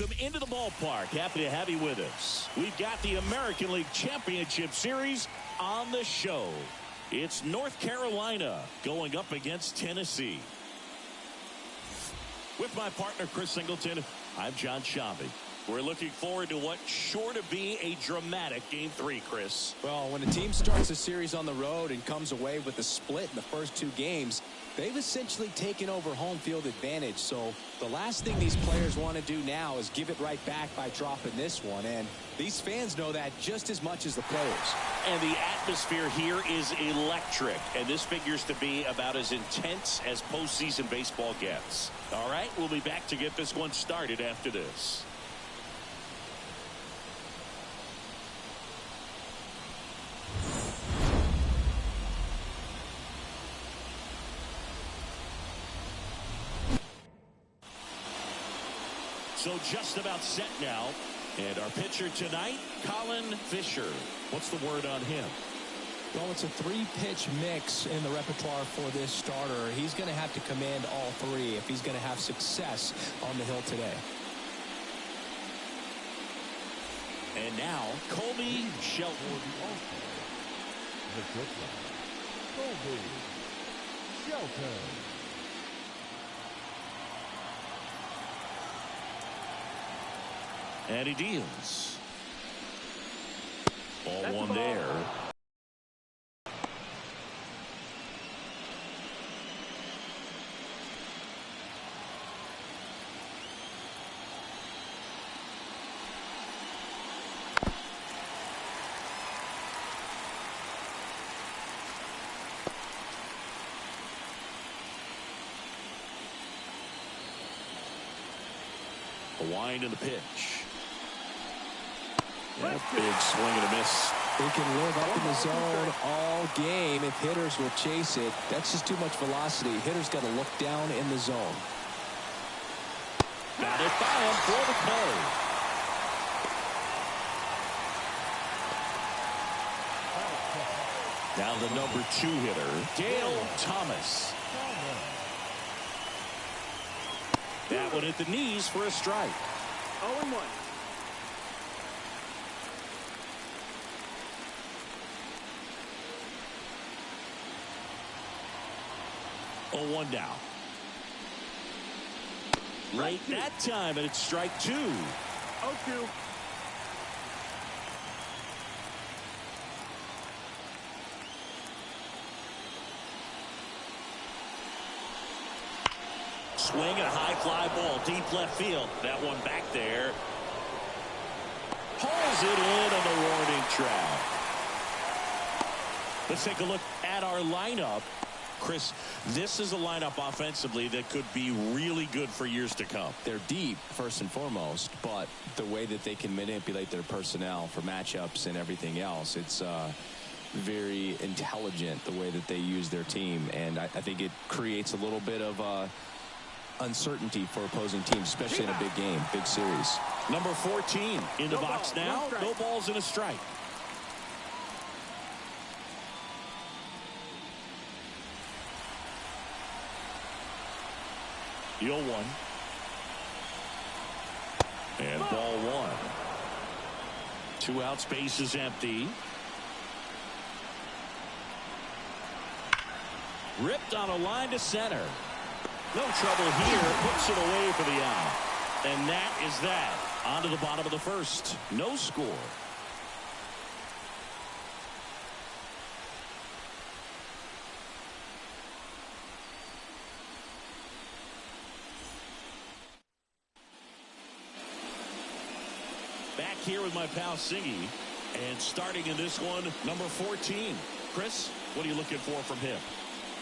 welcome into the ballpark. Happy to have you with us. We've got the American League Championship Series on the show. It's North Carolina going up against Tennessee. With my partner, Chris Singleton, I'm John Shabby. We're looking forward to what's sure to be a dramatic Game 3, Chris. Well, when a team starts a series on the road and comes away with a split in the first 2 games, they've essentially taken over home field advantage. So the last thing these players want to do now is give it right back by dropping this one. And these fans know that just as much as the players. And the atmosphere here is electric. And this figures to be about as intense as postseason baseball gets. All right, we'll be back to get this one started after this. So just about set now. And our pitcher tonight, Colin Fisher. What's the word on him? Well, it's a 3-pitch mix in the repertoire for this starter. He's going to have to command all 3 if he's going to have success on the hill today. And now, Colby Shelton. Colby Shelton. And he deals. Ball 1 there. A wind in the pitch. And a big swing and a miss. He can live up in the zone all game if hitters will chase it. That's just too much velocity. Hitters got to look down in the zone. Got it by him for the play. Now the number 2 hitter, Dale Thomas. That one at the knees for a strike. 0-1. Oh, 1 down. Late that time, and it's strike 2. 0-2. Swing and a high fly ball, deep left field. That one back there. Pulls it in on the warning track. Let's take a look at our lineup. Chris, this is a lineup offensively that could be really good for years to come. They're deep, first and foremost, but the way that they can manipulate their personnel for matchups and everything else, it's very intelligent the way that they use their team. And I think it creates a little bit of uncertainty for opposing teams, especially in a big game, big series. Number 14 in the box now. No balls and a strike. The 0-1. And ball 1. 2 outs, base is empty. Ripped on a line to center. No trouble here. Puts it away for the out. And that is that. On to the bottom of the first. No score. Back here with my pal Singy. And starting in this one, number 14. Chris, what are you looking for from him?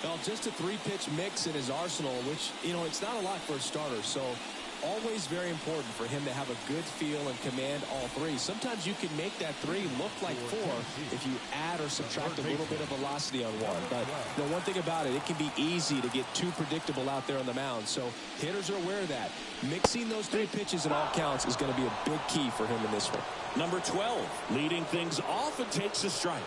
Well, just a 3-pitch mix in his arsenal, which, you know, it's not a lot for a starter. So always very important for him to have a good feel and command all 3. Sometimes you can make that 3 look like 4 if you add or subtract a little bit of velocity on one. But you know, one thing about it, it can be easy to get too predictable out there on the mound. So hitters are aware of that. Mixing those 3 pitches in all counts is going to be a big key for him in this one. Number 12, leading things off and takes a strike.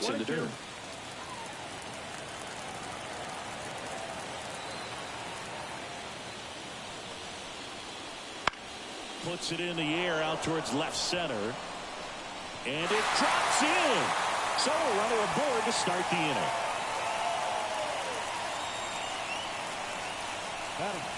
It's in the dirt. Puts it in the air out towards left center. And it drops in. So a runner aboard to start the inning.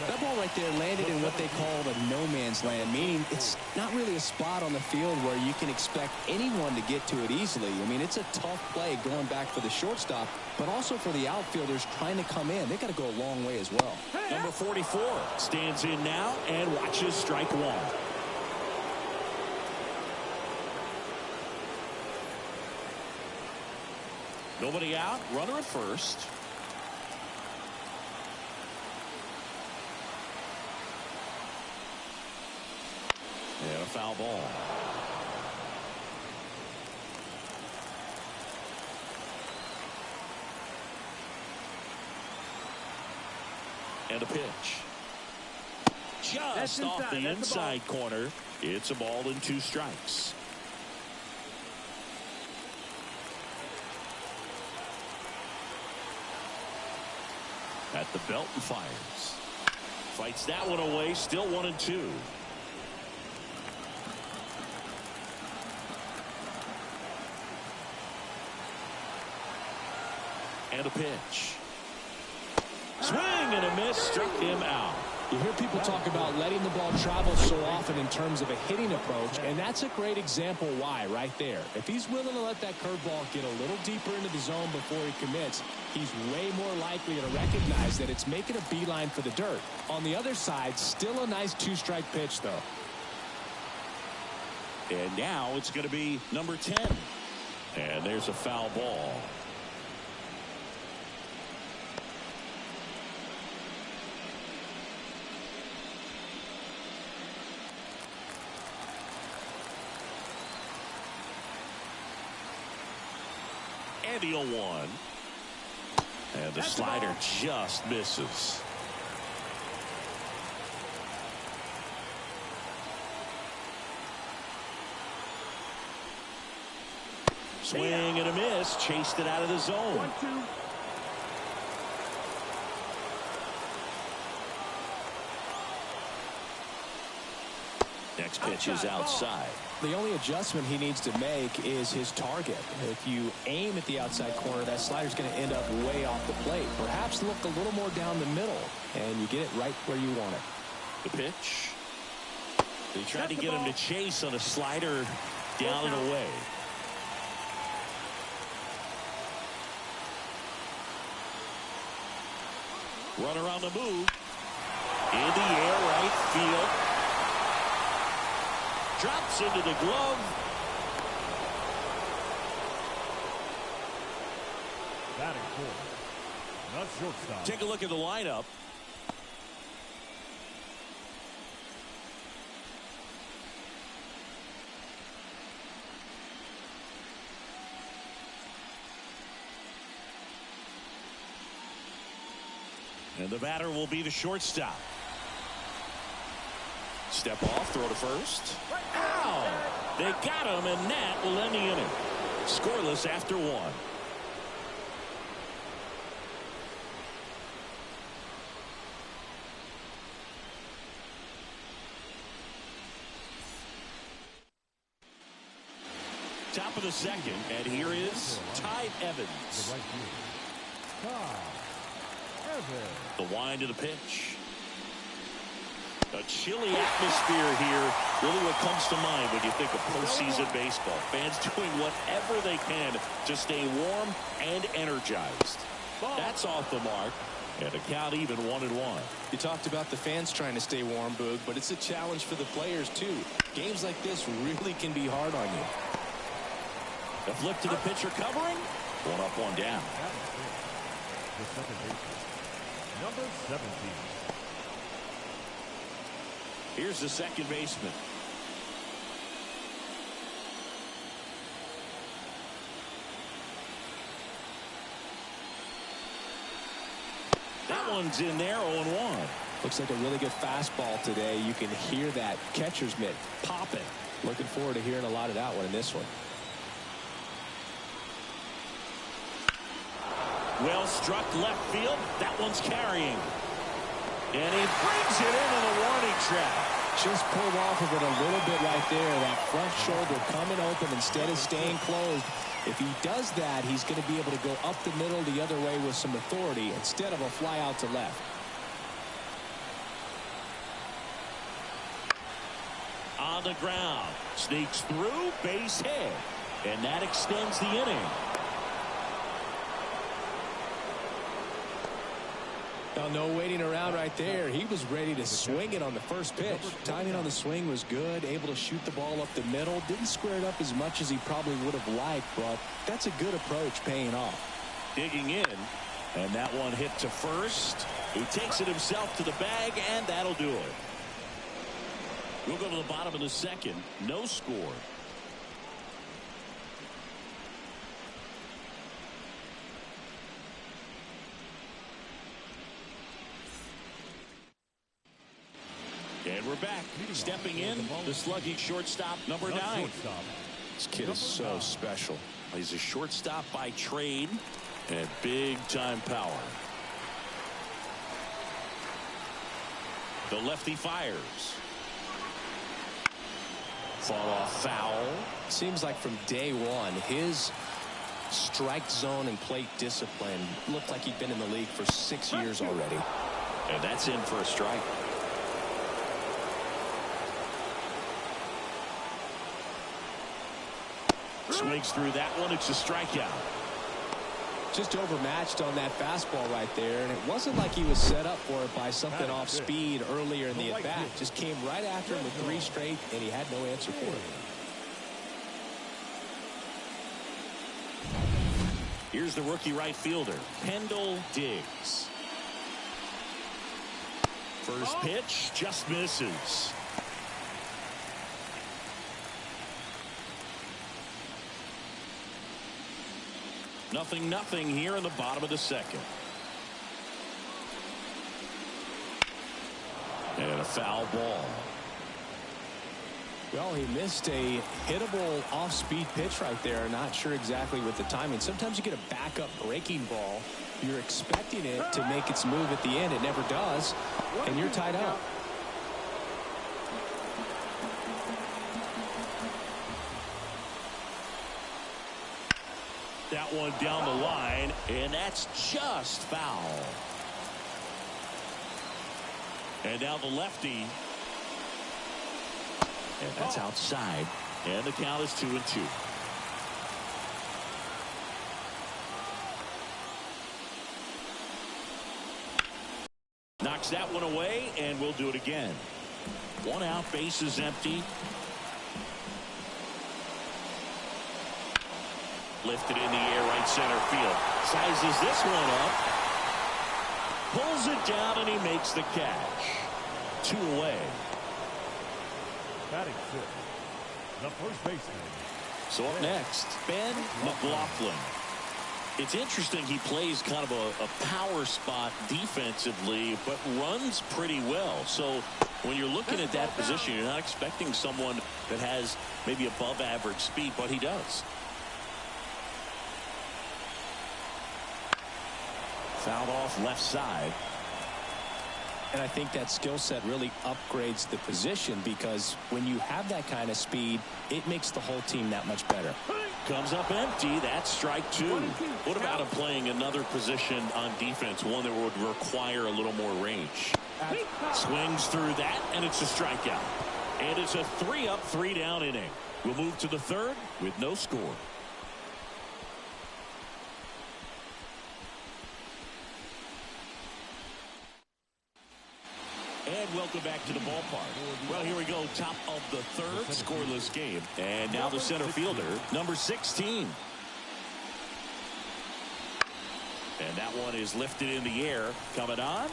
That ball right there landed in what they call the no man's land, meaning it's not really a spot on the field where you can expect anyone to get to it easily. I mean, it's a tough play going back for the shortstop, but also for the outfielders trying to come in. They got to go a long way as well. Number 44 stands in now and watches strike one. Nobody out, runner at first. And a foul ball. And a pitch. Just off the inside corner. It's a ball and 2 strikes. At the belt and fires. Fights that one away. Still 1-2. And a pitch. Swing and a miss. Struck him out. You hear people talk about letting the ball travel so often in terms of a hitting approach, and that's a great example why right there. If he's willing to let that curveball get a little deeper into the zone before he commits, he's way more likely to recognize that it's making a beeline for the dirt. On the other side, still a nice 2-strike pitch, though. And now it's going to be number 10. And there's a foul ball. And the 0-1. And the slider just misses. Swing and a miss. Chased it out of the zone. 1-2. Next pitch is outside. The only adjustment he needs to make is his target. If you aim at the outside corner, that slider's going to end up way off the plate. Perhaps look a little more down the middle, and you get it right where you want it. The pitch. They tried to get him to chase on a slider down and away. Runner on the move. In the air, right field. Drops into the glove. Batting fourth. Not shortstop. Take a look at the lineup. And the batter will be the shortstop. Step off, throw to first. Ow! They got him, and that will end the inning. Scoreless after 1. Top of the second, and here is Ty Evans. The wind of the pitch. A chilly atmosphere here. Really what comes to mind when you think of postseason baseball. Fans doing whatever they can to stay warm and energized. That's off the mark. And a count even 1-1. You talked about the fans trying to stay warm, Boog, but it's a challenge for the players, too. Games like this really can be hard on you. The flip to the pitcher covering. 1 up, 1 down. The second baseman, number 17. Here's the second baseman. That one's in there, 0-1. Looks like a really good fastball today. You can hear that catcher's mitt popping. Looking forward to hearing a lot of that one in this one. Well struck left field. That one's carrying. And he brings it into the warning track. Just pulled off of it a little bit right there. That front shoulder coming open instead of staying closed. If he does that, he's going to be able to go up the middle the other way with some authority instead of a fly out to left. On the ground. Sneaks through. Base hit. And that extends the inning. Well, no waiting around right there. He was ready to swing it on the first pitch. Timing on the swing was good. Able to shoot the ball up the middle. Didn't square it up as much as he probably would have liked, but that's a good approach paying off. Digging in. And that one hit to first. He takes it himself to the bag, and that'll do it. We'll go to the bottom of the second. No score. And we're back. Stepping in, the sluggy shortstop, number 9. This kid is so special. He's a shortstop by trade and big-time power. The lefty fires. Fought off foul. Seems like from day one, his strike zone and plate discipline looked like he'd been in the league for 6 years already. And that's in for a strike. Swings through that one. It's a strikeout. Just overmatched on that fastball right there, and it wasn't like he was set up for it by something off speed earlier in the at-bat. Just came right after him with 3 straight, and he had no answer for it. Here's the rookie right fielder, Kendall Diggs. First pitch just misses. Nothing here in the bottom of the second. And a foul ball. Well, he missed a hittable off-speed pitch right there. Not sure exactly with the timing. Sometimes you get a backup breaking ball. You're expecting it to make its move at the end. It never does, and you're tied up. That one down the line, and that's just foul. And now the lefty. And that's outside. And the count is 2-2. Knocks that one away, and we'll do it again. 1 out, base is empty. Lifted in the air, right center field. Sizes this one up. Pulls it down, and he makes the catch. 2 away. Batting 6th, the first baseman. So up next, Ben McLaughlin. It's interesting he plays kind of a power spot defensively, but runs pretty well. So when you're looking at that position, you're not expecting someone that has maybe above average speed, but he does. Fouled off left side. And I think that skill set really upgrades the position, because when you have that kind of speed, it makes the whole team that much better. Comes up empty. That's strike 2. What about him playing another position on defense, one that would require a little more range? Swings through that, and it's a strikeout. And it's a 3-up, 3-down inning. We'll move to the 3rd with no score. And welcome back to the ballpark. Well, here we go. Top of the 3rd, scoreless game. And now the center fielder, number 16. And that one is lifted in the air. Coming on.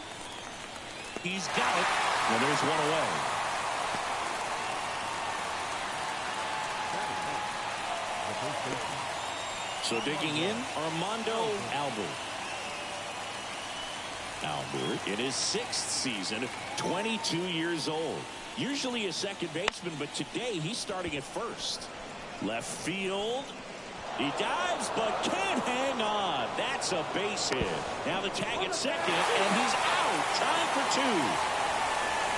He's got it. And there's one away. So digging in, Armando Albert. Albert in his 6th season, 22 years old. Usually a second baseman, but today he's starting at first. Left field. He dives, but can't hang on. That's a base hit. Now the tag at second, and he's out. Time for two.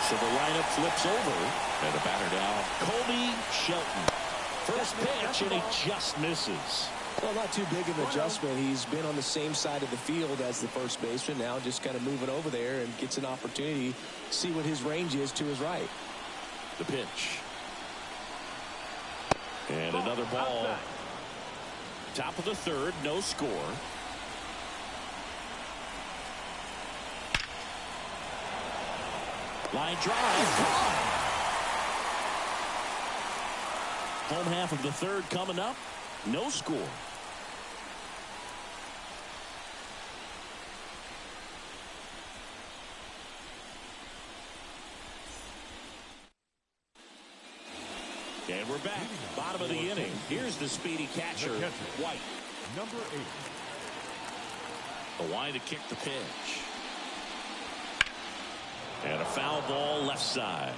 So the lineup flips over. And the batter now, Colby Shelton. First pitch, and he just misses. Well, not too big of an adjustment. He's been on the same side of the field as the first baseman. Now just kind of moving over there and gets an opportunity to see what his range is to his right. The pitch. And another ball. Top of the third, no score. Line drive. Home half of the third coming up. No score. And we're back. Bottom of the inning. Here's the speedy catcher, White. Number 8. The line to kick the pitch. And a foul ball left side.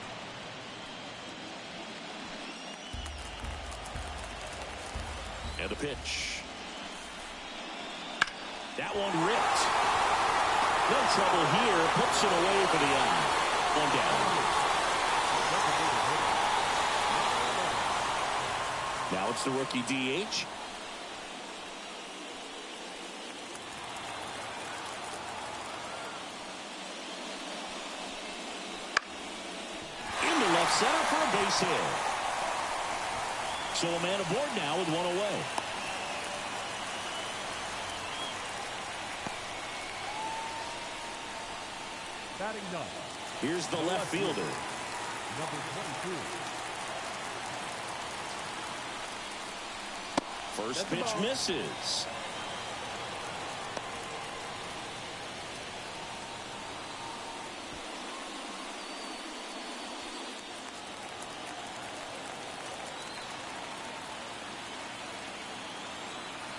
And the pitch. That one ripped. No trouble here. Puts it away for the out. One down. Now it's the rookie DH. Into left center for a base hit. So a man aboard now with one away. Batting ninth. Here's the left fielder. Number 22. First pitch misses.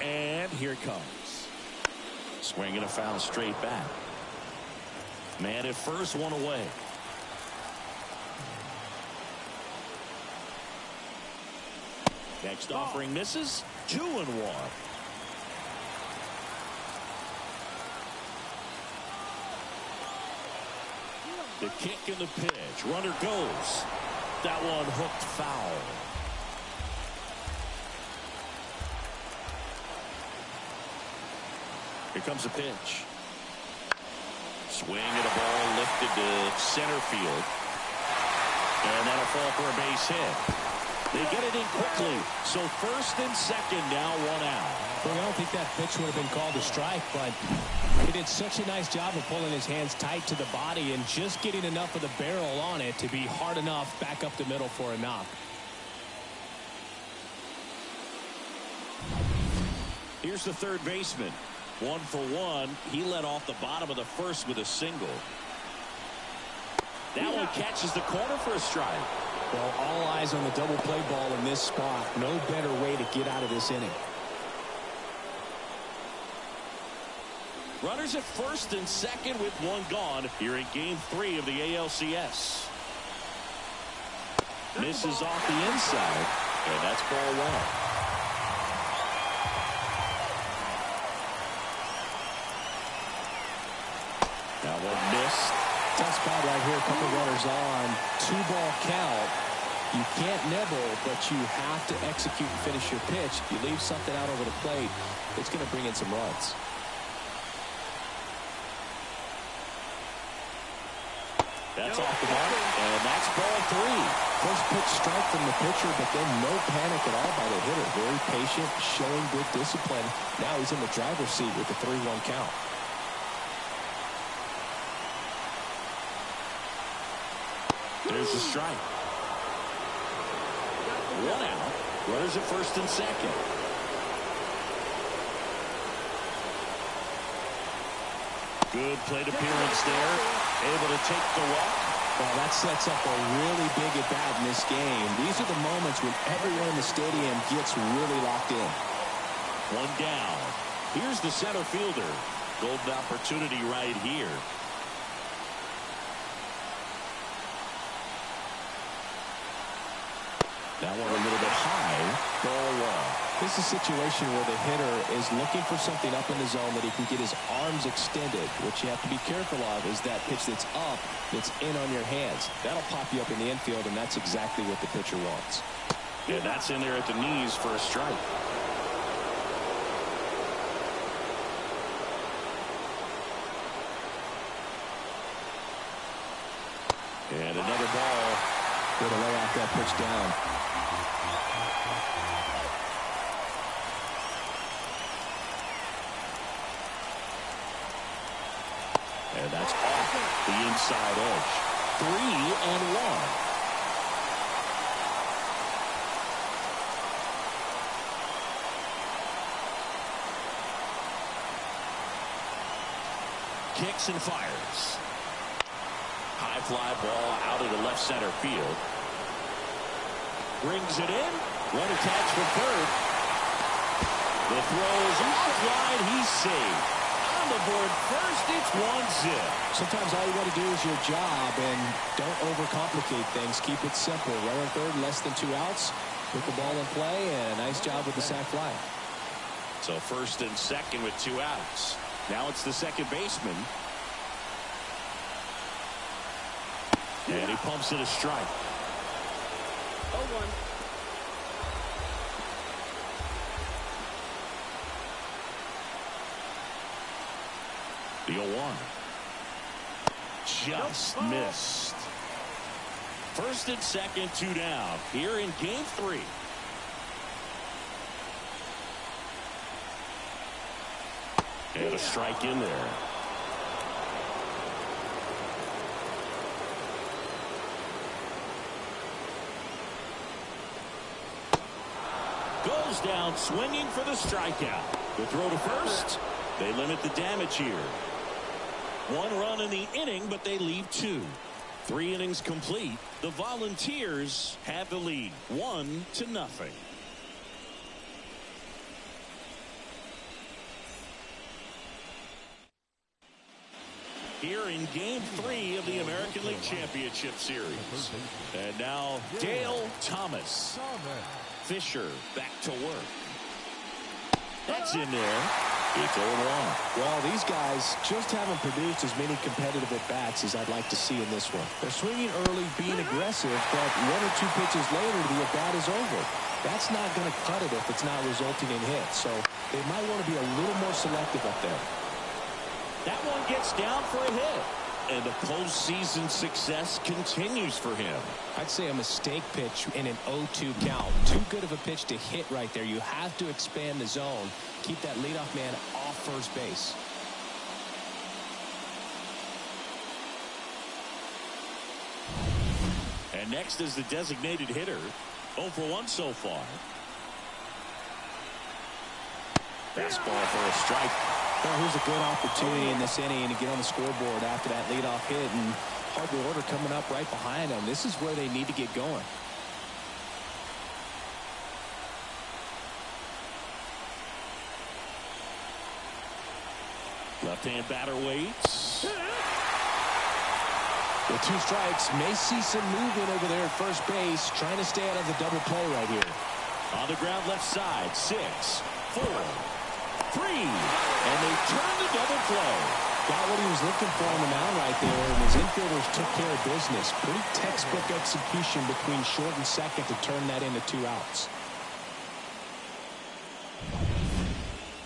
And here it comes. Swinging a foul straight back. Man at first, one away. Next offering misses. 2-1. The kick and the pitch. Runner goes. That one hooked foul. Here comes a pitch. Swing and a ball lifted to center field. And that'll fall for a base hit. They get it in quickly. So first and second now, one out. Well, I don't think that pitch would have been called a strike, but he did such a nice job of pulling his hands tight to the body and just getting enough of the barrel on it to be hard enough back up the middle for a knock. Here's the third baseman. 1 for 1. He led off the bottom of the first with a single. That one catches the corner for a strike. Well, all eyes on the double play ball in this spot. No better way to get out of this inning. Runners at first and second with one gone here in game 3 of the ALCS. Misses off the inside, and that's ball 1. Now one missed. Tough spot right here. A couple runners on. 2-ball count. You can't nibble, but you have to execute and finish your pitch. If you leave something out over the plate, it's going to bring in some runs. That's off the mark, and that's ball 3. First pitch strike from the pitcher, but then no panic at all by the hitter. Very patient, showing good discipline. Now he's in the driver's seat with the 3-1 count. There's the strike. 1 out. Runners at first and second. Good plate appearance there. Able to take the walk. Well, that sets up a really big at bat in this game. These are the moments when everyone in the stadium gets really locked in. 1 down. Here's the center fielder. Golden opportunity right here. That one a little bit high, ball one. This is a situation where the hitter is looking for something up in the zone that he can get his arms extended. What you have to be careful of is that pitch that's up, that's in on your hands. That'll pop you up in the infield, and that's exactly what the pitcher wants. And that's in there at the knees for a strike. And another ball. Good to lay off that pitch down. And that's off the inside edge. 3-1. Kicks and fires. High fly ball out into left center field. Brings it in. Run attached for third. The throw is offline. He's saved. On the board first, it's 1-0. Sometimes all you got to do is your job, and don't overcomplicate things. Keep it simple. Runner third, less than 2 outs. Put the ball in play, and a nice job with the sac fly. So first and second with 2 outs. Now it's the second baseman. And he pumps it a strike. 0-1. The 0-1. Just missed. First and second, 2 down. Here in game 3. And a strike in there. Goes down swinging for the strikeout. The throw to first. They limit the damage here. 1 run in the inning, but they leave 2. 3 innings complete. The Volunteers have the lead, 1-0. Here in game 3 of the American League Championship Series. And now Dale Thomas. Fisher back to work. That's in there. It's 0-1. Well, these guys just haven't produced as many competitive at-bats as I'd like to see in this one. They're swinging early, being aggressive, but 1 or 2 pitches later, the at-bat is over. That's not going to cut it if it's not resulting in hits. So they might want to be a little more selective up there. That one gets down for a hit. And the postseason success continues for him. I'd say a mistake pitch in an 0-2 count. Too good of a pitch to hit right there. You have to expand the zone. Keep that leadoff man off first base. And next is the designated hitter. 0 for 1 so far. Fastball for a strike. Well, here's a good opportunity in this inning to get on the scoreboard after that leadoff hit, and hard to order coming up right behind them. This is where they need to get going. Left-hand batter waits. With 2 strikes, may see some movement over there at first base, trying to stay out of the double play right here. On the ground left side, 6, 4, 3, and they turn the double play. Got what he was looking for on the mound right there, and his infielders took care of business. Pretty textbook execution between short and second to turn that into 2 outs.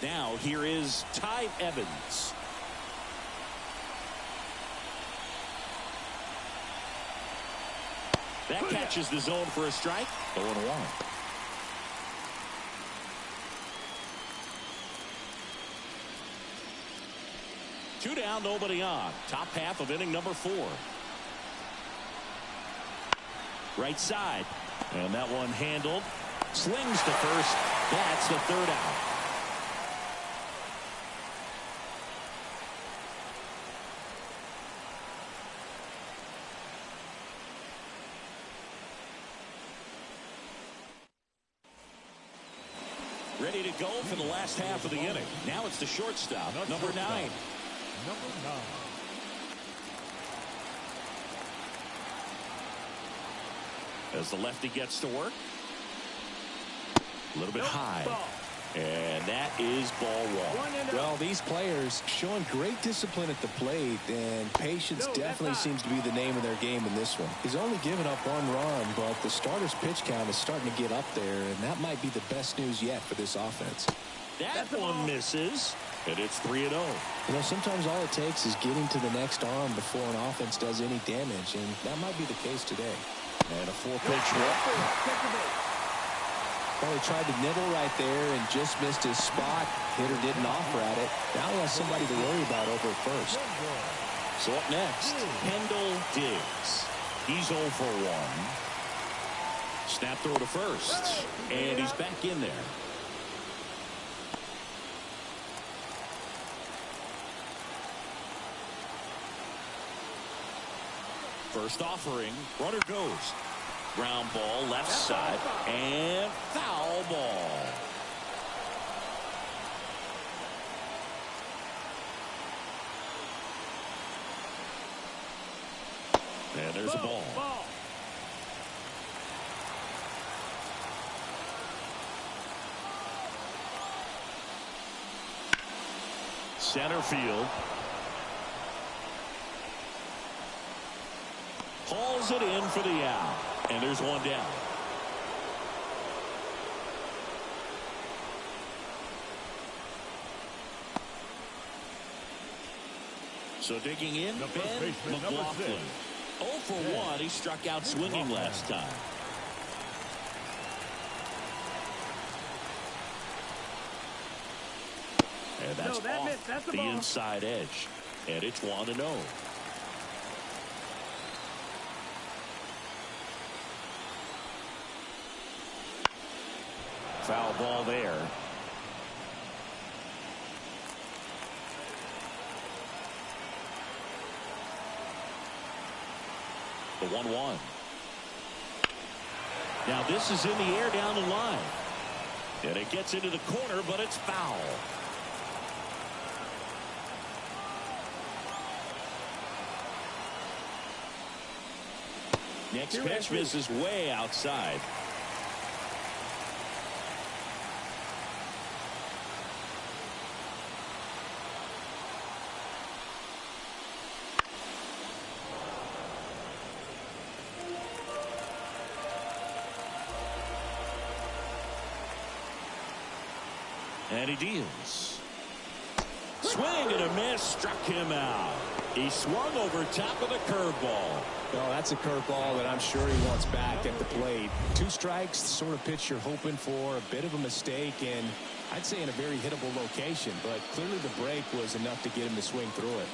Now here is Ty Evans. That catches the zone for a strike. 0-1. Two down, nobody on. Top half of inning number 4. Right side. And that one handled. Slings to first. That's the 3rd out. Ready to go for the last half of the inning. Now it's the shortstop, number 9. Number 9. As the lefty gets to work. A little bit high. And that is ball one. Well, these players showing great discipline at the plate, and patience definitely seems to be the name of their game in this one. He's only given up 1 run, but the starter's pitch count is starting to get up there, and that might be the best news yet for this offense. That one misses, and it's 3-0. You know, sometimes all it takes is getting to the next arm before an offense does any damage, and that might be the case today. And a 4-pitch walk. Well, he tried to nibble right there and just missed his spot. Hitter didn't offer at it. Now he has somebody to worry about over at first. So up next, Kendall Diggs. He's 0 for 1. Snap throw to first, and he's back in there. First offering, runner goes. Ground ball left side, and foul ball. And there's a ball. Center field. Hauls it in for the out. And there's one down. So digging in, Ben McLaughlin. 0 for 1. He struck out swinging last time. And that's off the inside edge. And it's 1-0. Foul ball there. The 1-1. Now this is in the air down the line. And it gets into the corner, but it's foul. Next pitch misses way outside. And he deals. Swing and a miss, struck him out. He swung over top of the curveball. Well, that's a curveball that I'm sure he wants back at the plate. 2 strikes, the sort of pitch you're hoping for. A bit of a mistake, and I'd say in a very hittable location. But clearly the break was enough to get him to swing through it.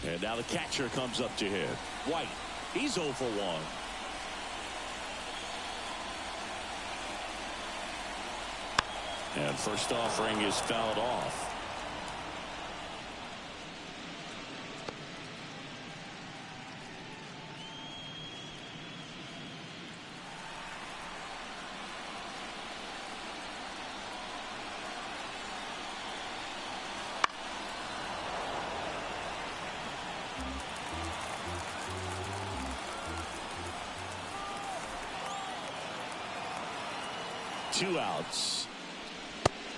And now the catcher comes up to hit. White. He's 0 for 1. And first offering is fouled off. Two outs.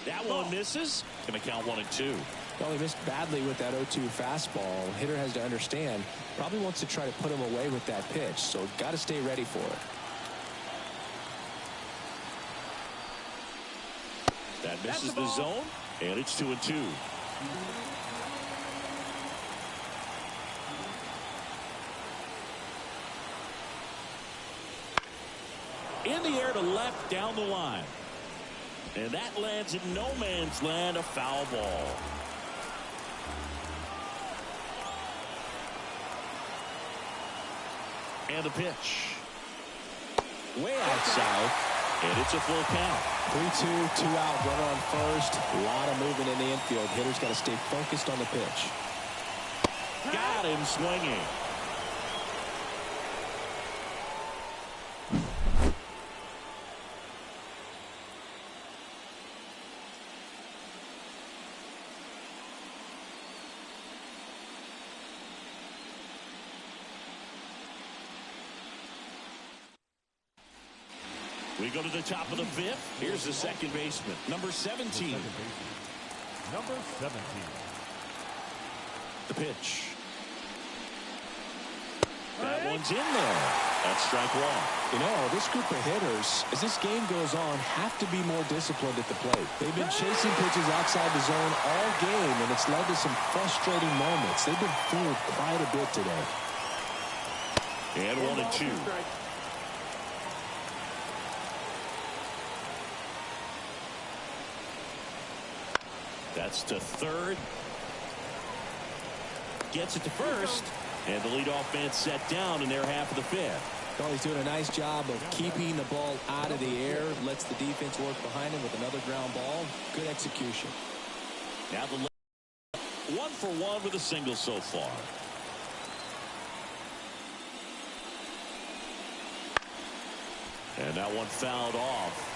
That one misses. Going to count 1-2. Well, he missed badly with that 0-2 fastball. Hitter has to understand. Probably wants to try to put him away with that pitch. So got to stay ready for it. That misses the zone. And it's 2-2. In the air to left down the line. And that lands in no man's land, a foul ball. And the pitch. Way outside. And it's a full count. 3-2, 2 out, runner on first. A lot of movement in the infield. Hitter's got to stay focused on the pitch. Got him swinging. We go to the top of the fifth. Here's the second baseman, number 17. Second baseman, number 17. The pitch. That one's in there. That's strike one. You know, this group of hitters, as this game goes on, have to be more disciplined at the plate. They've been chasing pitches outside the zone all game, and it's led to some frustrating moments. They've been fooled quite a bit today. And 1-2. That's to third. Gets it to first. And the leadoff man set down in their half of the fifth. Well, he's doing a nice job of keeping the ball out of the air. Lets the defense work behind him with another ground ball. Good execution. Now the 1-for-1 with a single so far. And that one fouled off.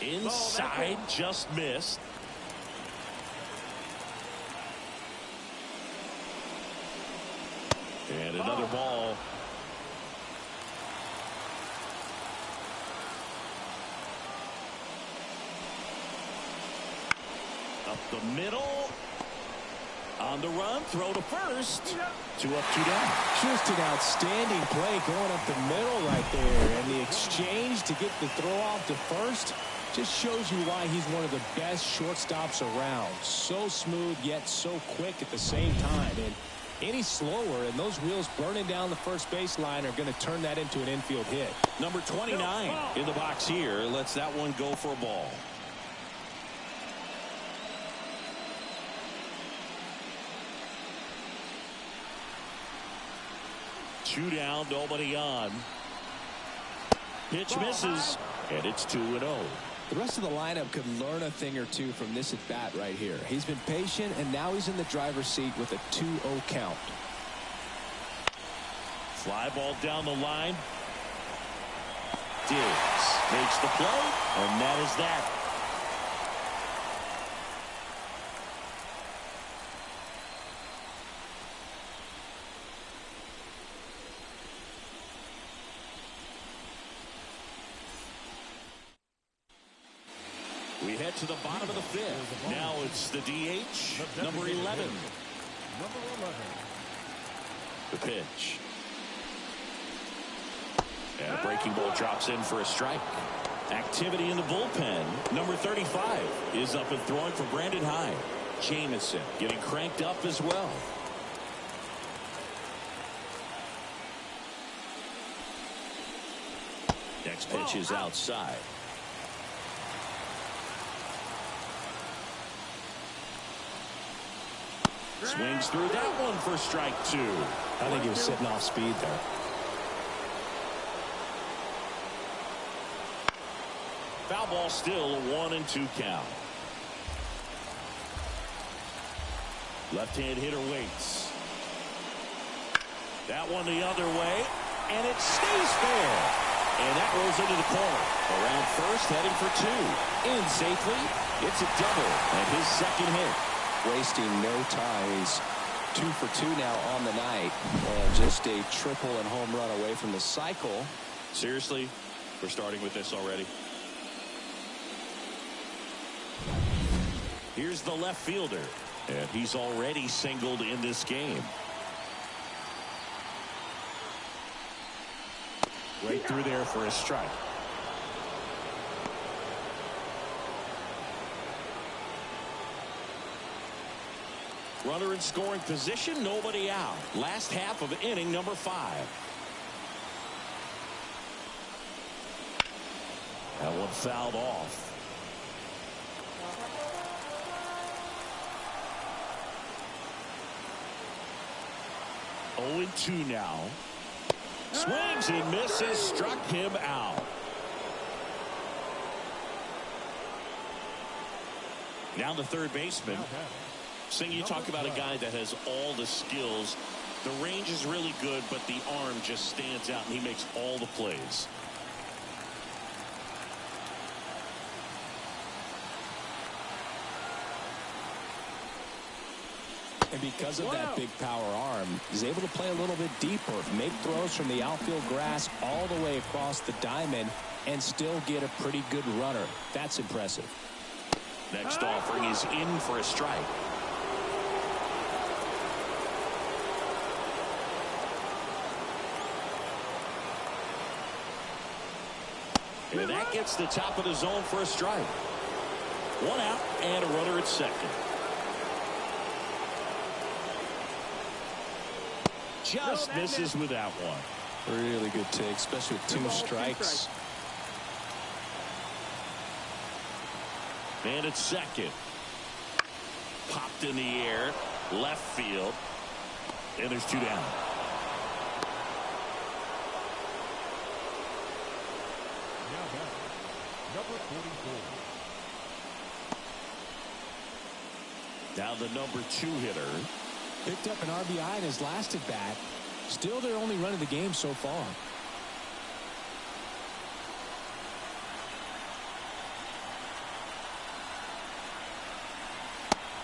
Inside, just missed. And another ball. Up the middle. On the run, throw to first. 2 up, 2 down. Just an outstanding play going up the middle right there. And the exchange to get the throw off to first just shows you why he's one of the best shortstops around. So smooth, yet so quick at the same time. And any slower, and those wheels burning down the first baseline are going to turn that into an infield hit. Number 29 in the box here lets that one go for a ball. Two down, nobody on. Pitch misses, and it's 2-0. The rest of the lineup could learn a thing or two from this at bat right here. He's been patient, and now he's in the driver's seat with a 2-0 count. Fly ball down the line. Diggs makes the play, and that is that. We head to the bottom of the fifth. Now it's the DH, number 11. Number 11. The pitch. And a breaking ball drops in for a strike. Activity in the bullpen. Number 35 is up and throwing for Brandon Hyde. Jamison getting cranked up as well. Next pitch is outside. Swings through that one for strike 2. I think he was sitting off speed there. Foul ball still, a 1-2 count. Left-hand hitter waits. That one the other way, and it stays fair. And that rolls into the corner. Around first, heading for 2. In safely, it's a double, and his second hit. Wasting no time. He's 2 for 2 now on the night, and just a triple and home run away from the cycle. Seriously, we're starting with this already. Here's the left fielder, and he's already singled in this game. Right through there for a strike. Runner in scoring position, nobody out. Last half of inning number 5. That one fouled off. Oh, 0-2 now. Swings and misses, struck him out. Now the third baseman. Sing, you talk about a guy that has all the skills. The range is really good, but the arm just stands out, and he makes all the plays. And And because of that big power arm, he's able to play a little bit deeper, make throws from the outfield grass all the way across the diamond, and still get a pretty good runner. That's impressive. Next offering is in for a strike. And that gets the top of the zone for a strike. One out and a runner at second. Just misses with that one. Really good take, especially with two strikes. And it's second. Popped in the air, left field, and there's two down. Now back, number 44. Now the number 2 hitter. Picked up an RBI in his last at bat. Still their only run of the game so far.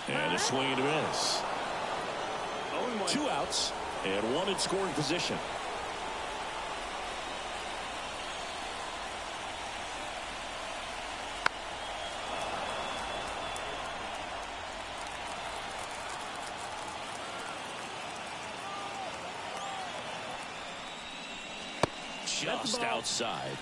And a swing and a miss. 2 outs and 1 in scoring position. Just outside.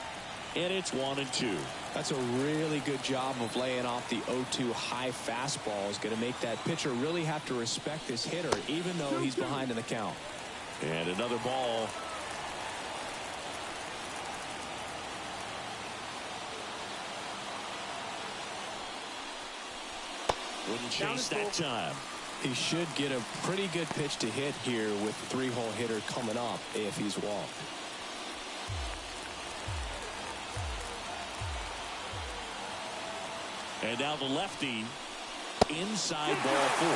And it's 1-2. That's a really good job of laying off the 0-2 high fastball. Is going to make that pitcher really have to respect this hitter, even though he's behind in the count. And another ball. Wouldn't chase that time. He should get a pretty good pitch to hit here with the 3-hole hitter coming up if he's walked. And now the lefty inside ball 4.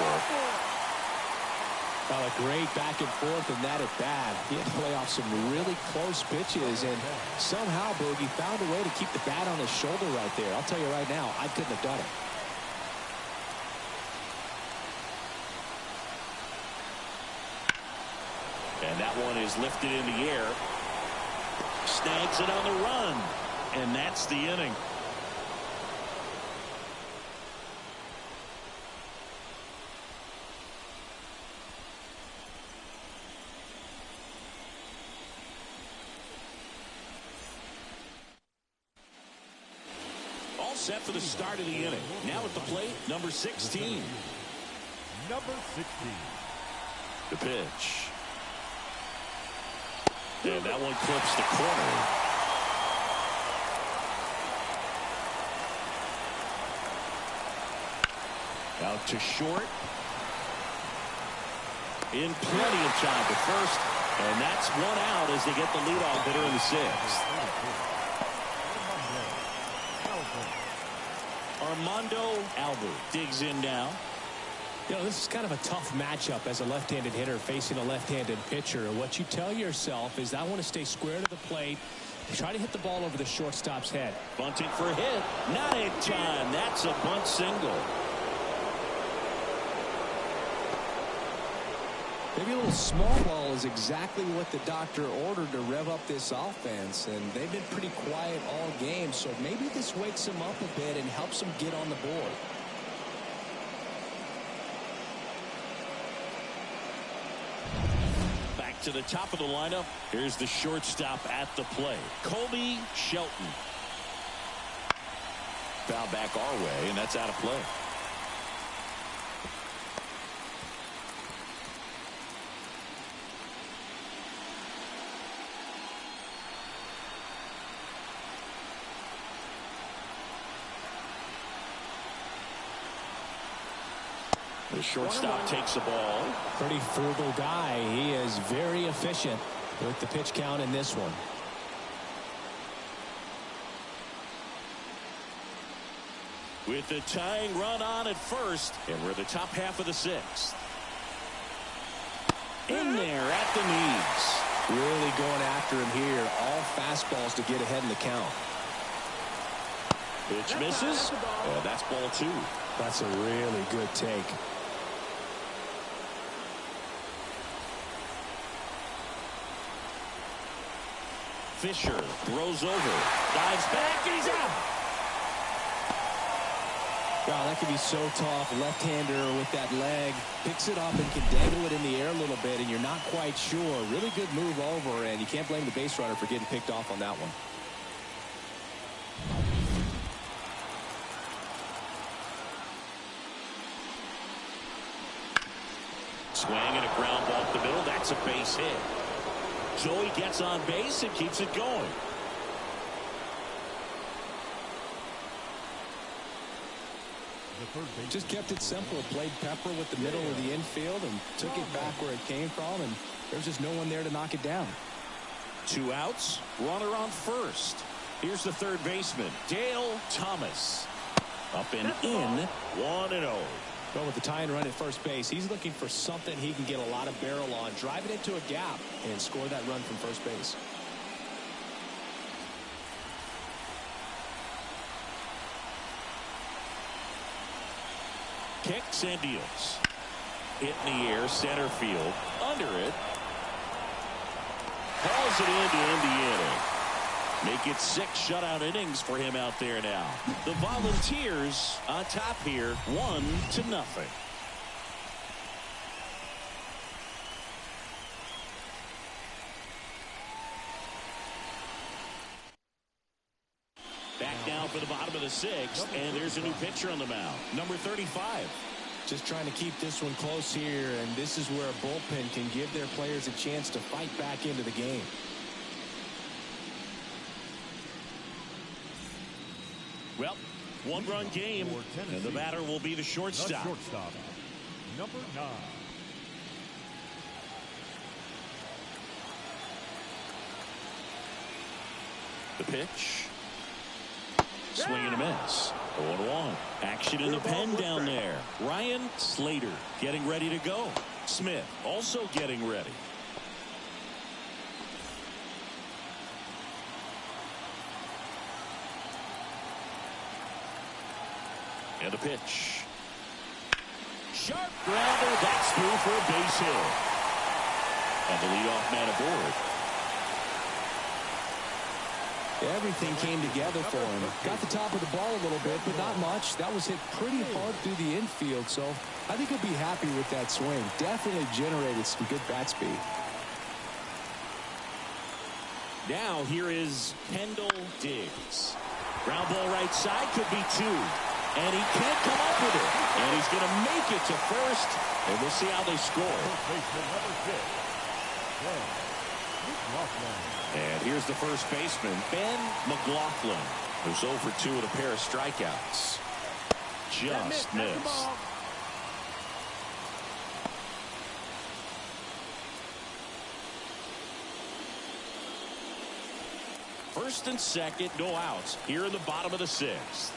Well, a great back and forth in that at bat. He had to play off some really close pitches, and somehow Boogie found a way to keep the bat on his shoulder right there. I'll tell you right now, I couldn't have done it. And that one is lifted in the air. Snags it on the run. And that's the inning. All set for the start of the inning. Now at the plate, number 16. Number 16. The pitch. And that one clips the corner. Out to short. In plenty of time to first. And that's 1 out as they get the leadoff hitter in the 6th. Armando Albert digs in now. You know, this is kind of a tough matchup as a left-handed hitter facing a left-handed pitcher. And what you tell yourself is, I want to stay square to the plate, try to hit the ball over the shortstop's head. Bunting for a hit. Not in time. That's a bunt single. Maybe a little small ball is exactly what the doctor ordered to rev up this offense, and they've been pretty quiet all game, so maybe this wakes them up a bit and helps them get on the board. Back to the top of the lineup. Here's the shortstop at the plate, Colby Shelton. Foul back our way, and that's out of play. The shortstop takes the ball. Pretty frugal guy. He is very efficient with the pitch count in this one. With the tying run on at first, and we're the top half of the 6th. In there at the knees. Really going after him here. All fastballs to get ahead in the count. Pitch misses. And that's ball 2. That's a really good take. Fisher throws over, dives back, and he's out. Wow, that could be so tough. Left-hander with that leg. Picks it up and can dangle it in the air a little bit, and you're not quite sure. Really good move over, and you can't blame the base runner for getting picked off on that one. Swing and a ground ball up the middle. That's a base hit. Joey gets on base and keeps it going. Just kept it simple. Played pepper with the middle of the infield and took it back where it came from, and there's just no one there to knock it down. 2 outs, runner on first. Here's the third baseman, Dale Thomas. Up and in, 1-0. Well, with the tying run at first base, he's looking for something he can get a lot of barrel on, drive it into a gap, and score that run from first base. Kicks and deals. Hit in the air, center field, under it. Hauls it into Indiana. Make it 6 shutout innings for him out there now. The Volunteers on top here, 1-0. Back now for the bottom of the 6th, and there's a new pitcher on the mound, number 35. Just trying to keep this one close here, and this is where a bullpen can give their players a chance to fight back into the game. Well, 1-run game, and the batter will be the shortstop. Number 9. The pitch. Swing and a miss. 0-1. Action in the pen down there. Ryan Slater getting ready to go. Smith also getting ready. And the pitch. Sharp grounder. That's through for a base hit. And the leadoff man aboard. Everything came together for him. Got the top of the ball a little bit, but not much. That was hit pretty hard through the infield, so I think he'll be happy with that swing. Definitely generated some good bat speed. Now here is Kendall Diggs. Ground ball right side, could be 2. And he can't come up with it. And he's going to make it to first. And we'll see how they score. And here's the first baseman, Ben McLaughlin, who's 0 for 2 with a pair of strikeouts. Just missed. First and second, no outs. Here in the bottom of the 6th.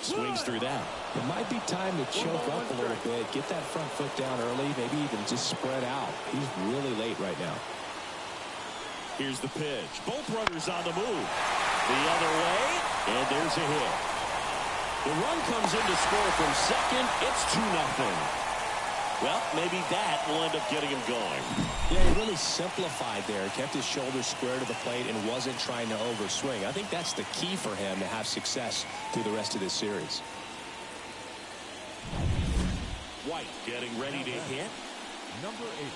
Swings through that. It might be time to choke up a little bit, get that front foot down early, maybe even just spread out. He's really late right now. Here's the pitch. Both runners on the move. The other way, and there's a hit. The run comes in to score from second. It's 2-0. Well, maybe that will end up getting him going. Yeah, he really simplified there. Kept his shoulders square to the plate and wasn't trying to overswing. I think that's the key for him to have success through the rest of this series. White getting ready to hit. Number 8.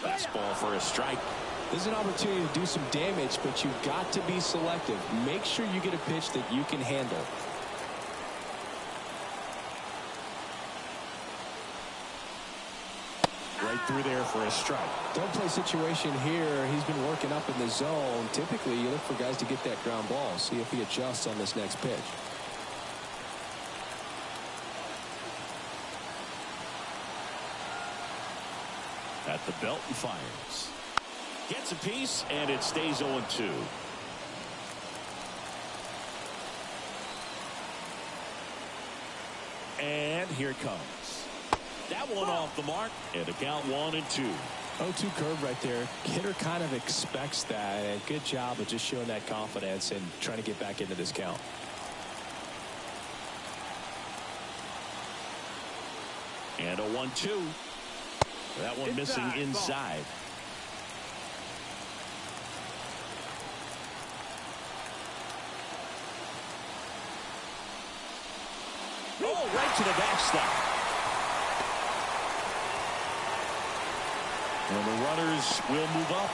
Fastball for a strike. There's an opportunity to do some damage, but you've got to be selective. Make sure you get a pitch that you can handle. Right through there for a strike. Don't play situation here. He's been working up in the zone. Typically, you look for guys to get that ground ball. See if he adjusts on this next pitch. At the belt and fires. Gets a piece, and it stays 0-2. And here it comes. That one off the mark, and the count 1-2. 0-2 curve right there. Hitter kind of expects that, and good job of just showing that confidence and trying to get back into this count. And a 1-2. That one missing inside. Oh, right to the backstop. And the runners will move up.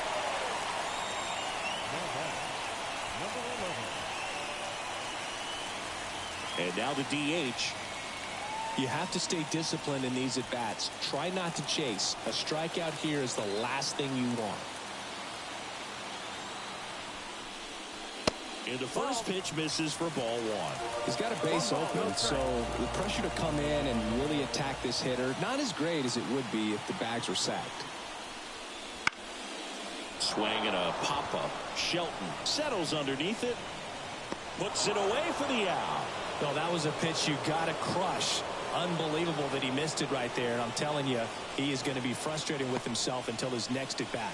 And now the DH. You have to stay disciplined in these at-bats. Try not to chase. A strikeout here is the last thing you want. And the first pitch misses for ball one. He's got a base open, so the pressure to come in and really attack this hitter, not as great as it would be if the bags were sacked. Swing and a pop-up. Shelton settles underneath it. Puts it away for the out. No, that was a pitch you got to crush. Unbelievable that he missed it right there. And I'm telling you, he is going to be frustrated with himself until his next at bat.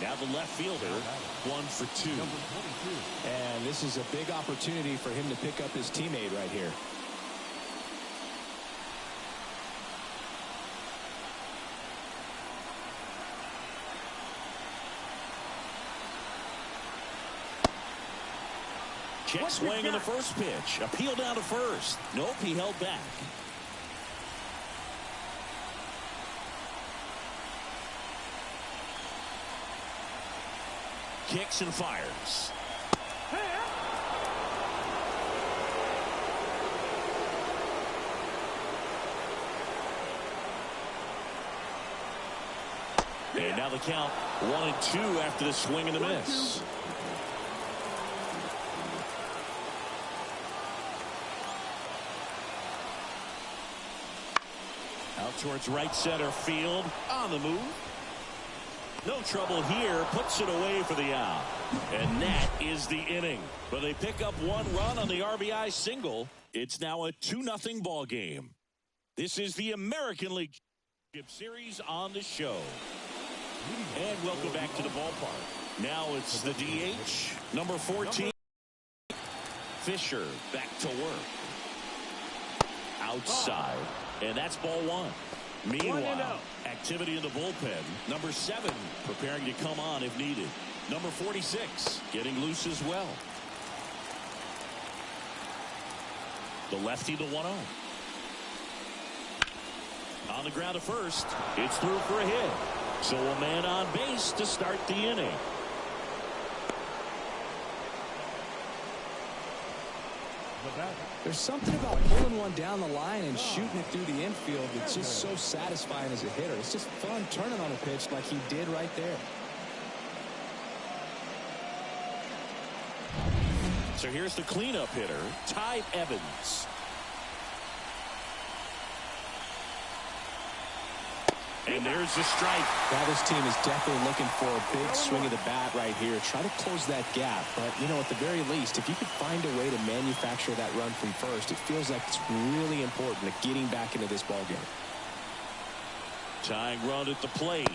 Now the left fielder, 1 for 2. And this is a big opportunity for him to pick up his teammate right here. Check swing in the first pitch. Appeal down to first. Nope, he held back. Kicks and fires. And now the count 1-2 after the swing and a miss. Out towards right center field. On the move. No trouble here. Puts it away for the out. And that is the inning. But they pick up 1 run on the RBI single. It's now a 2-0 ball game. This is the American League Series on the show. And welcome back to the ballpark. Now it's the DH, number 14. Fisher back to work. Outside. And that's ball 1. Meanwhile, activity in the bullpen. Number 7 preparing to come on if needed. Number 46 getting loose as well. The lefty, the 1-0. On the ground to first. It's through for a hit. So a man on base to start the inning. There's something about pulling one down the line and shooting it through the infield that's just so satisfying as a hitter. It's just fun turning on a pitch like he did right there. So here's the cleanup hitter, Ty Evans. And there's the strike. Now this team is definitely looking for a big swing of the bat right here. Try to close that gap. But, you know, at the very least, if you could find a way to manufacture that run from first, it feels like it's really important to getting back into this ballgame. Tying run at the plate.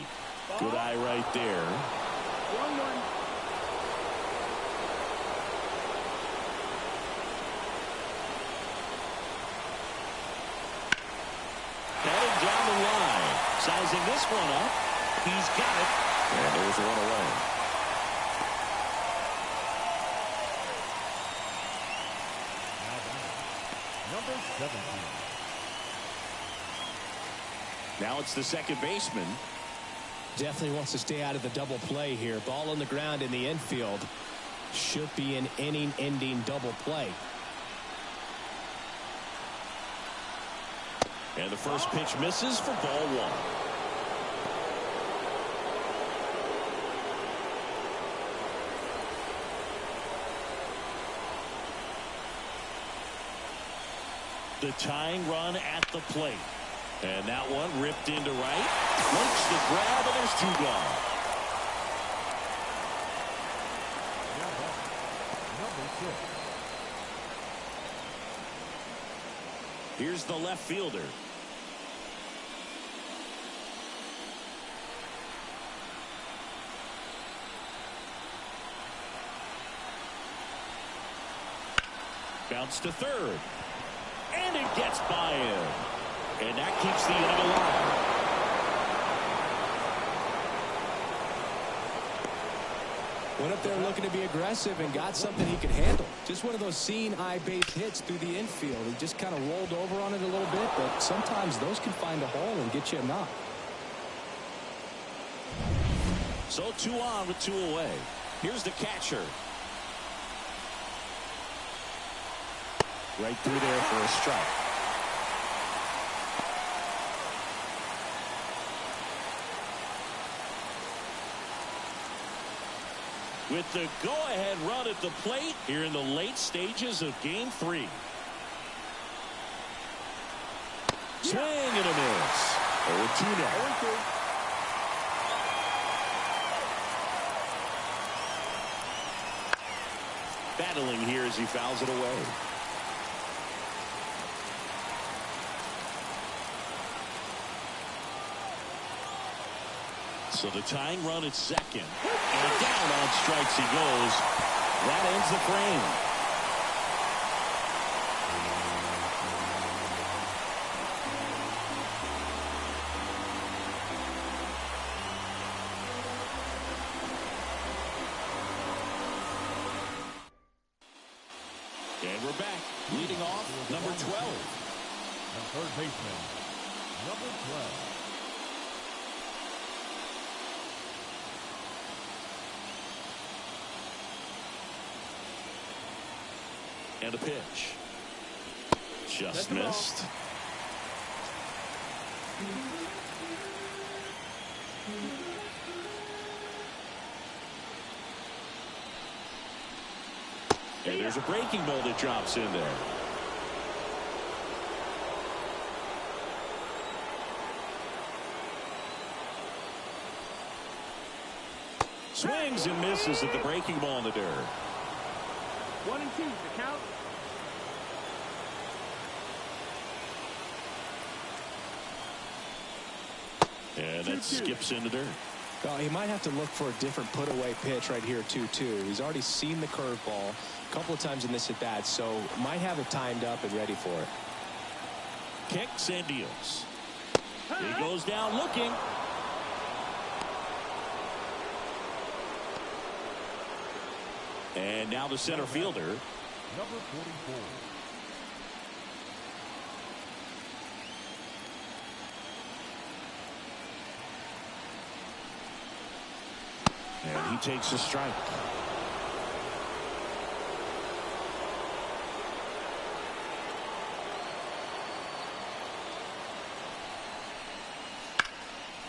Good eye right there. 1-1. Sizing this one up. He's got it. And there's one away. Number 17. Now it's the second baseman. Definitely wants to stay out of the double play here. Ball on the ground in the infield. Should be an inning-ending double play. And the first pitch misses for ball 1. The tying run at the plate. And that one ripped into right. Makes the grab, and there's 2 gone. Number 6. Here's the left fielder. Bounce to third. And it gets by him. And that keeps the inning alive. Went up there looking to be aggressive and got something he could handle. Just one of those seeing eye base hits through the infield. He just kind of rolled over on it a little bit, but sometimes those can find a hole and get you a knock. So 2 on with 2 away. Here's the catcher. Right through there for a strike. With the go-ahead run at the plate here in the late stages of Game 3. Swing and a miss. 0-2 now. Battling here as he fouls it away. So the tying run at second. And down on strikes he goes. That ends the frame. And we're back. Leading off, number 12. And third baseman, number 12. And a pitch. Just missed. And there's a breaking ball that drops in there. Swings and misses at the breaking ball in the dirt. 1-2, the count. And that skips into dirt. Well, he might have to look for a different put-away pitch right here, 2-2. He's already seen the curveball a couple of times in this at-bat, so might have it timed up and ready for it. Kicks and deals. He goes down looking. And now the center fielder. Number 44. And he takes a strike.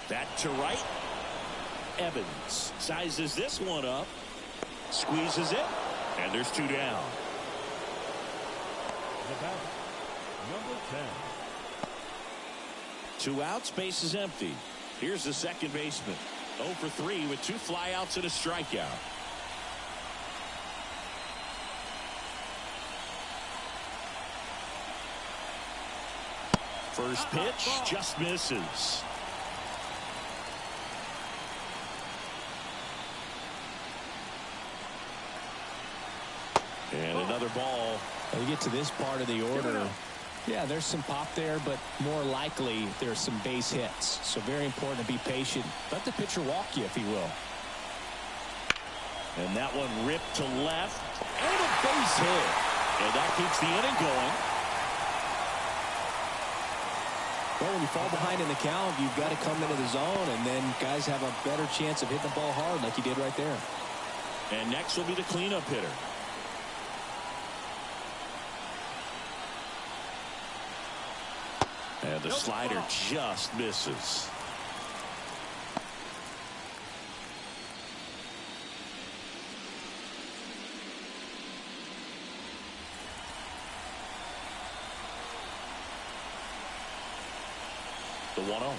That to right. Evans sizes this one up. Squeezes it. And there's 2 down. The batter, number 10. 2 outs, base is empty. Here's the second baseman. 0 for 3 with 2 flyouts and a strikeout. First pitch just misses. And another ball. When you get to this part of the order, yeah, there's some pop there, but more likely there's some base hits. So very important to be patient. Let the pitcher walk you, if he will. And that one ripped to left. And a base hit. And that keeps the inning going. Well, when you fall behind in the count, you've got to come into the zone, and then guys have a better chance of hitting the ball hard like he did right there. And next will be the cleanup hitter. And the slider just misses. The 1-0.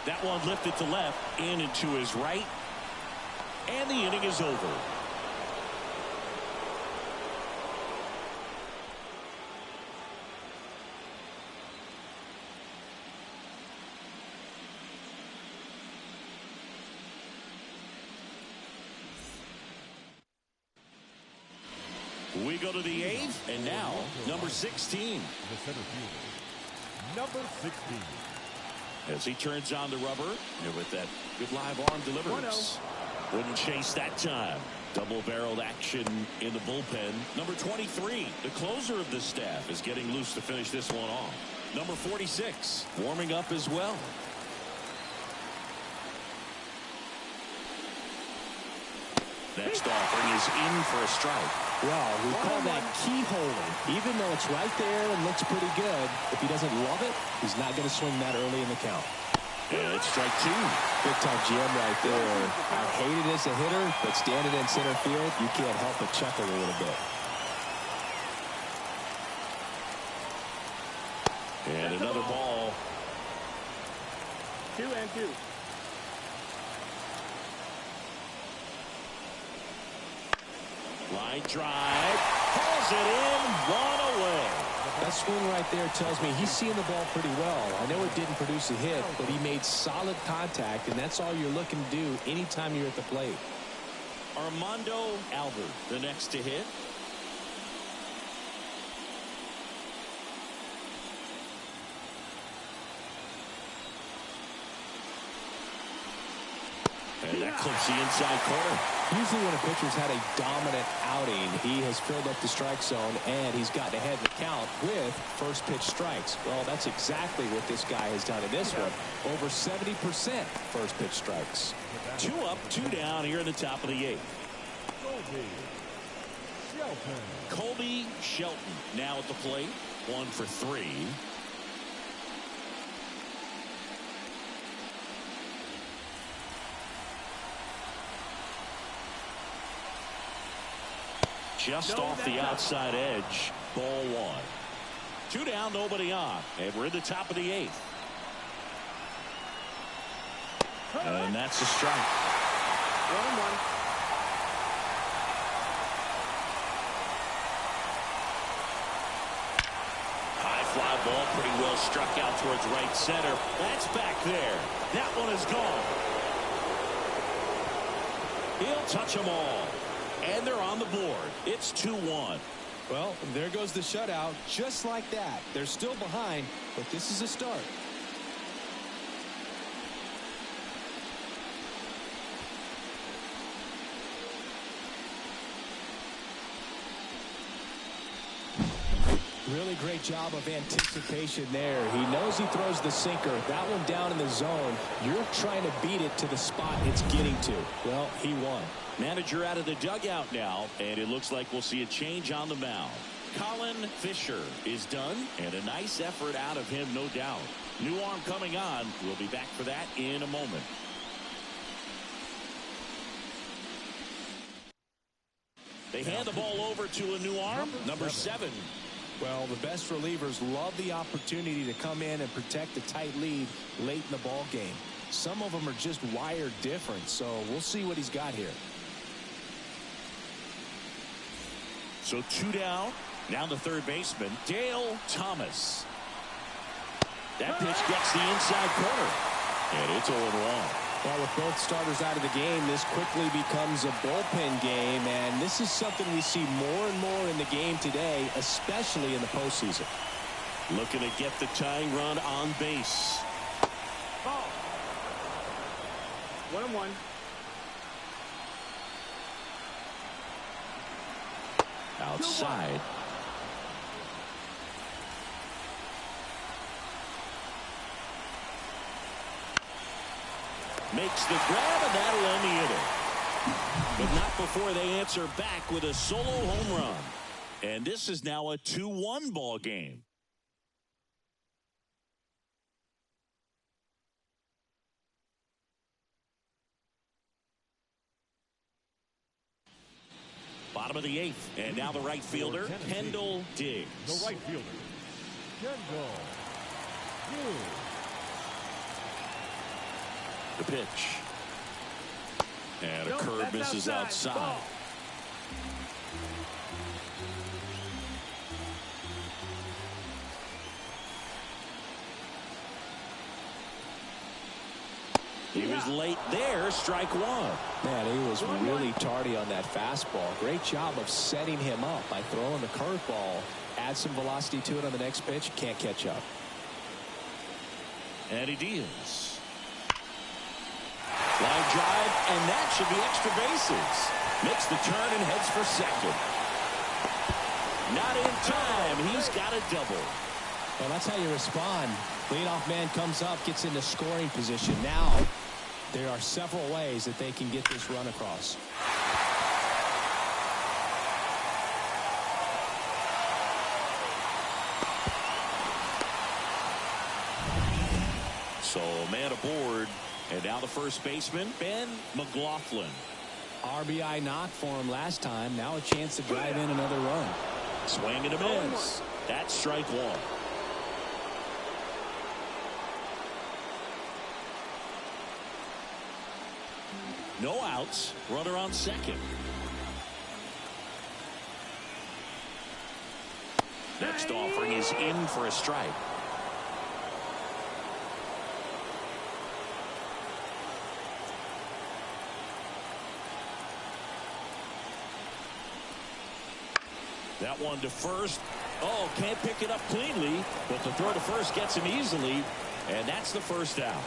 That one lifted to left, in and to his right, and the inning is over. We go to the 8th, and now number 16. The center fielder, number 16. As he turns on the rubber, and with that good live arm delivers. Wouldn't chase that time. Double-barreled action in the bullpen. Number 23, the closer of the staff, is getting loose to finish this one off. Number 46, warming up as well. Next offering is in for a strike. Well, we call that keyholing. Even though it's right there and looks pretty good, if he doesn't love it, he's not going to swing that early in the count. And it's strike 2. Big time jam right there. I hate it as a hitter, but standing in center field, you can't help but chuckle a little bit. And another ball. 2-2. Line drive. Pulls it in. One away. That swing right there tells me he's seeing the ball pretty well. I know it didn't produce a hit, but he made solid contact, and that's all you're looking to do anytime you're at the plate. Armando Albert, the next to hit. And that clips the inside corner. Usually when a pitcher's had a dominant outing, he has filled up the strike zone and he's gotten ahead in the count with first pitch strikes. Well, that's exactly what this guy has done in this one. Over 70% first pitch strikes. 2 up, 2 down here in the top of the 8th. Colby Shelton now at the plate. 1 for 3. Just off the outside edge. Ball 1. 2 down, nobody on. And we're in the top of the 8th. And that's a strike. 1-1. High fly ball, pretty well struck out towards right center. That's back there. That one is gone. He'll touch them all. And they're on the board. It's 2-1. Well, there goes the shutout. Just like that. They're still behind, but this is a start. Really great job of anticipation there. He knows he throws the sinker. That one down in the zone. You're trying to beat it to the spot it's getting to. Well, he won. Manager out of the dugout now, and it looks like we'll see a change on the mound. Colin Fisher is done, and a nice effort out of him, no doubt. New arm coming on. We'll be back for that in a moment. They hand the ball over to a new arm, number 7. Well, the best relievers love the opportunity to come in and protect a tight lead late in the ball game. Some of them are just wired different, so we'll see what he's got here. So 2 down. Now the third baseman, Dale Thomas. That pitch gets the inside corner. And it's 0-1. Well, with both starters out of the game, this quickly becomes a bullpen game, and this is something we see more and more in the game today, especially in the postseason. Looking to get the tying run on base. Ball. 1-1. Outside. Makes the grab, and that'll end the inning. But not before they answer back with a solo home run. And this is now a 2-1 ball game. Bottom of the 8th, and now the right fielder, Kendall Diggs. The right fielder, Kendall Diggs. The pitch. And a Nope, curve that's misses outside. Ball. He was late there, strike one. Man, he was really tardy on that fastball. Great job of setting him up by throwing the curveball. Add some velocity to it on the next pitch. Can't catch up. And he deals. Line drive, and that should be extra bases. Makes the turn and heads for second. Not in time. He's got a double. Well, that's how you respond. Leadoff man comes up, gets into scoring position. Now, there are several ways that they can get this run across. So, man aboard. And now the first baseman, Ben McLaughlin. RBI knock for him last time. Now a chance to drive in another run. Swing and a miss. That's strike one. No outs. Runner on second. Next offering is in for a strike. That one to first. Oh, can't pick it up cleanly, but the throw to first gets him easily, and that's the first out.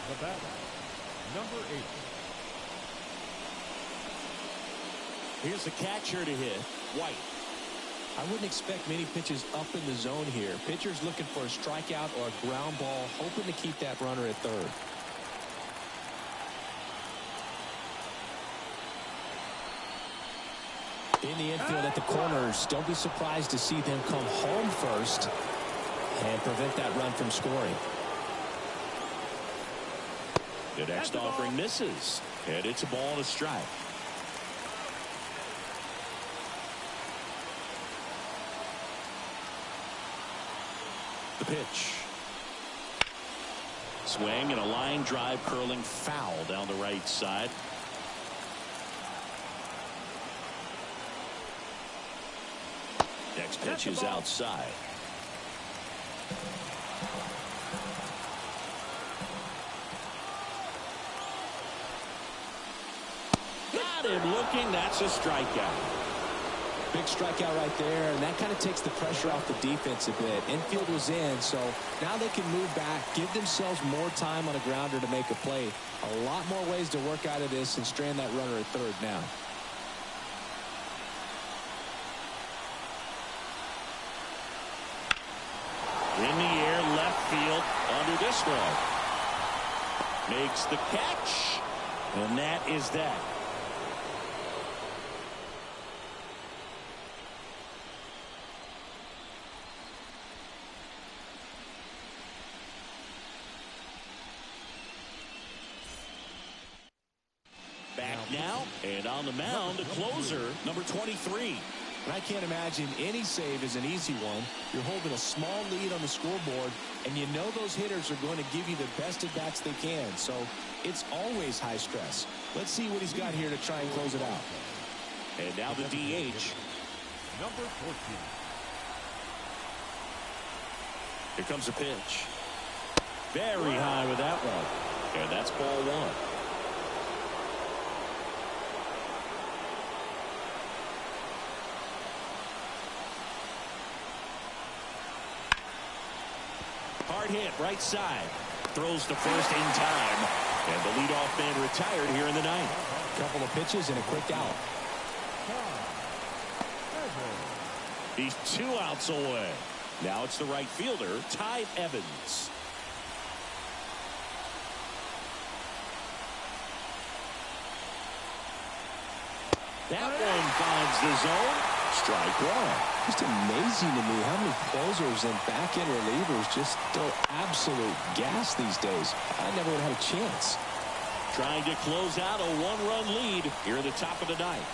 The batter, number 8. Here's the catcher to hit, White. I wouldn't expect many pitches up in the zone here. Pitcher's looking for a strikeout or a ground ball, hoping to keep that runner at third. In the infield at the corners, don't be surprised to see them come home first and prevent that run from scoring. The next offering misses, and it's a ball and a strike. The pitch. Swing and a line drive curling foul down the right side. Next pitch is outside. Got him looking. That's a strikeout. Big strikeout right there, and that kind of takes the pressure off the defense a bit. Infield was in, so now they can move back, give themselves more time on a grounder to make a play. A lot more ways to work out of this and strand that runner at third now. In the air, left field, under this one. Makes the catch, and that is that. Back now, and on the mound, the closer, number 23. And I can't imagine any save is an easy one. You're holding a small lead on the scoreboard, and you know those hitters are going to give you the best at-bats they can. So it's always high stress. Let's see what he's got here to try and close it out. And now the DH. Number 14. Here comes a pitch. Very high with that one. And that's ball one. Hard hit, right side. Throws to first in time. And the leadoff man retired here in the ninth. Couple of pitches and a quick out. He's 2 outs away. Now it's the right fielder, Ty Evans. That one finds the zone. Strike one. Just amazing to me how many closers and back-end relievers just throw absolute gas these days. I never would have had a chance. Trying to close out a 1-run lead here at the top of the ninth.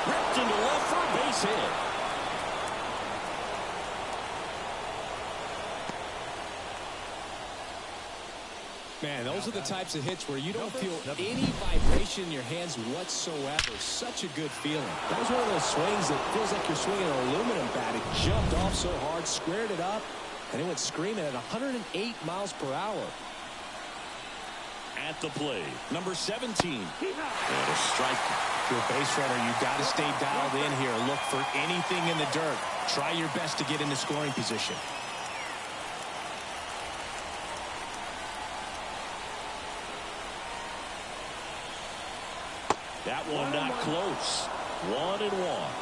Ripped into left for a base hit. Man, those are the types of hits where you don't feel any vibration in your hands whatsoever. Such a good feeling. That was one of those swings that feels like you're swinging an aluminum bat. It jumped off so hard, squared it up, And he went screaming at 108 miles per hour. At the plate, number 17. And a strike. If you're a base runner, you got to stay dialed in here. Look for anything in the dirt. Try your best to get into scoring position. That one not close. 1-1.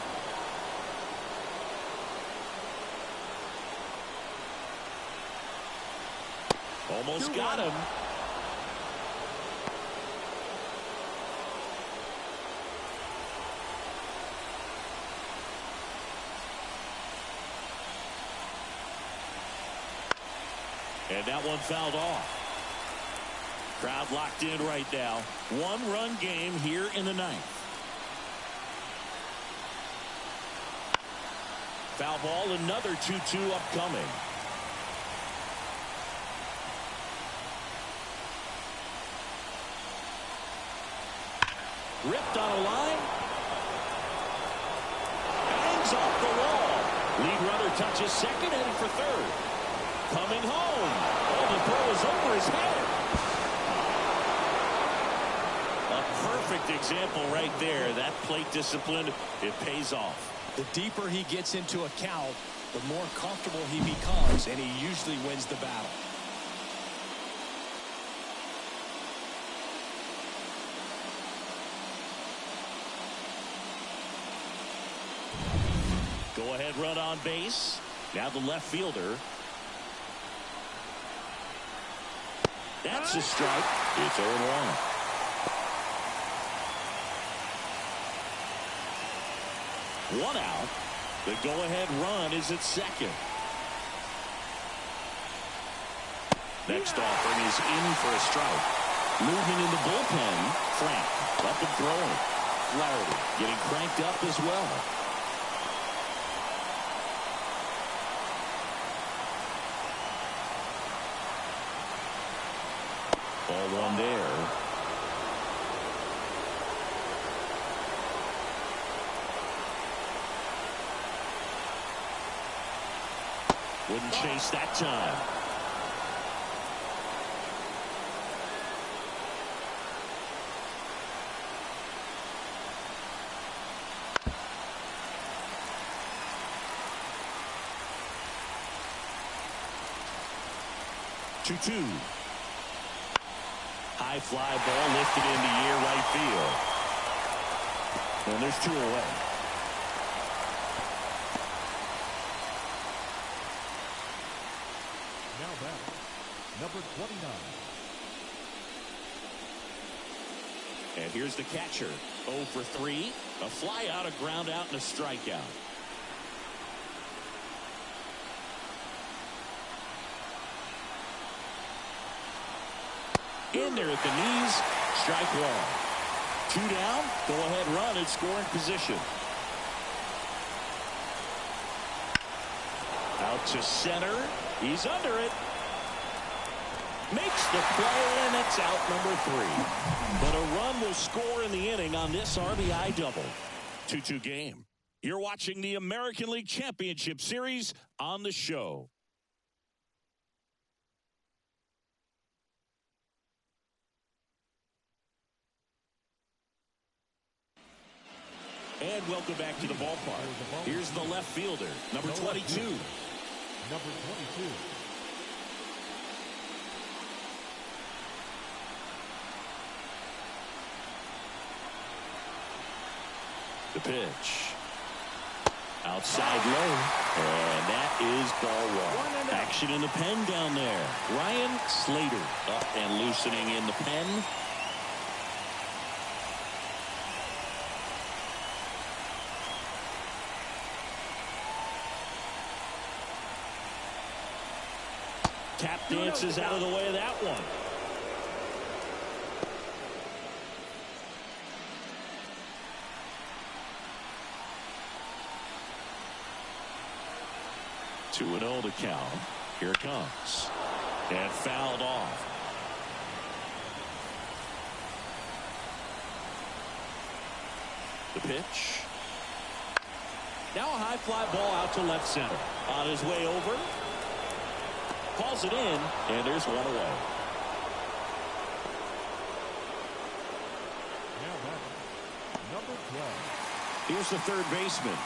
Almost got him. And that one fouled off. Crowd locked in right now. One-run game here in the ninth. Foul ball, another 2-2 upcoming. Ripped on a line. Hangs off the wall. Lead runner touches second, heading for third. Coming home. Oh, the throw is over his head. A perfect example right there. That plate discipline, it pays off. The deeper he gets into a count, the more comfortable he becomes, and he usually wins the battle. Go ahead run on base. Now the left fielder. That's a strike. It's 0-1. One out. The go-ahead run is at second. Next offering is in for a strike. Moving in the bullpen. Frank up and throwing. Flaherty getting cranked up as well. Ball one there. Wouldn't chase that time. Two. High fly ball lifted into air right field. And there's two away. Now batter, number 29. And here's the catcher. 0 for 3. A fly out, a ground out, and a strikeout. In there at the knees. Strike one. 2 down. Go ahead run in scoring position. Out to center. He's under it. Makes the play, and it's out number 3. But a run will score in the inning on this RBI double. 2-2 game. You're watching the American League Championship Series on the show. And welcome back to the ballpark. Here's the left fielder, number 22. Number 22. The pitch. Outside low. And that is ball one. Action in the pen down there. Ryan Slater up and loosening in the pen. Tap dances out of the way of that one. Two and 0 to count. Here it comes. And fouled off. The pitch. Now a high fly ball out to left center. On his way over. Calls it in, and there's one away. Now batting, number 12. Here's the third baseman.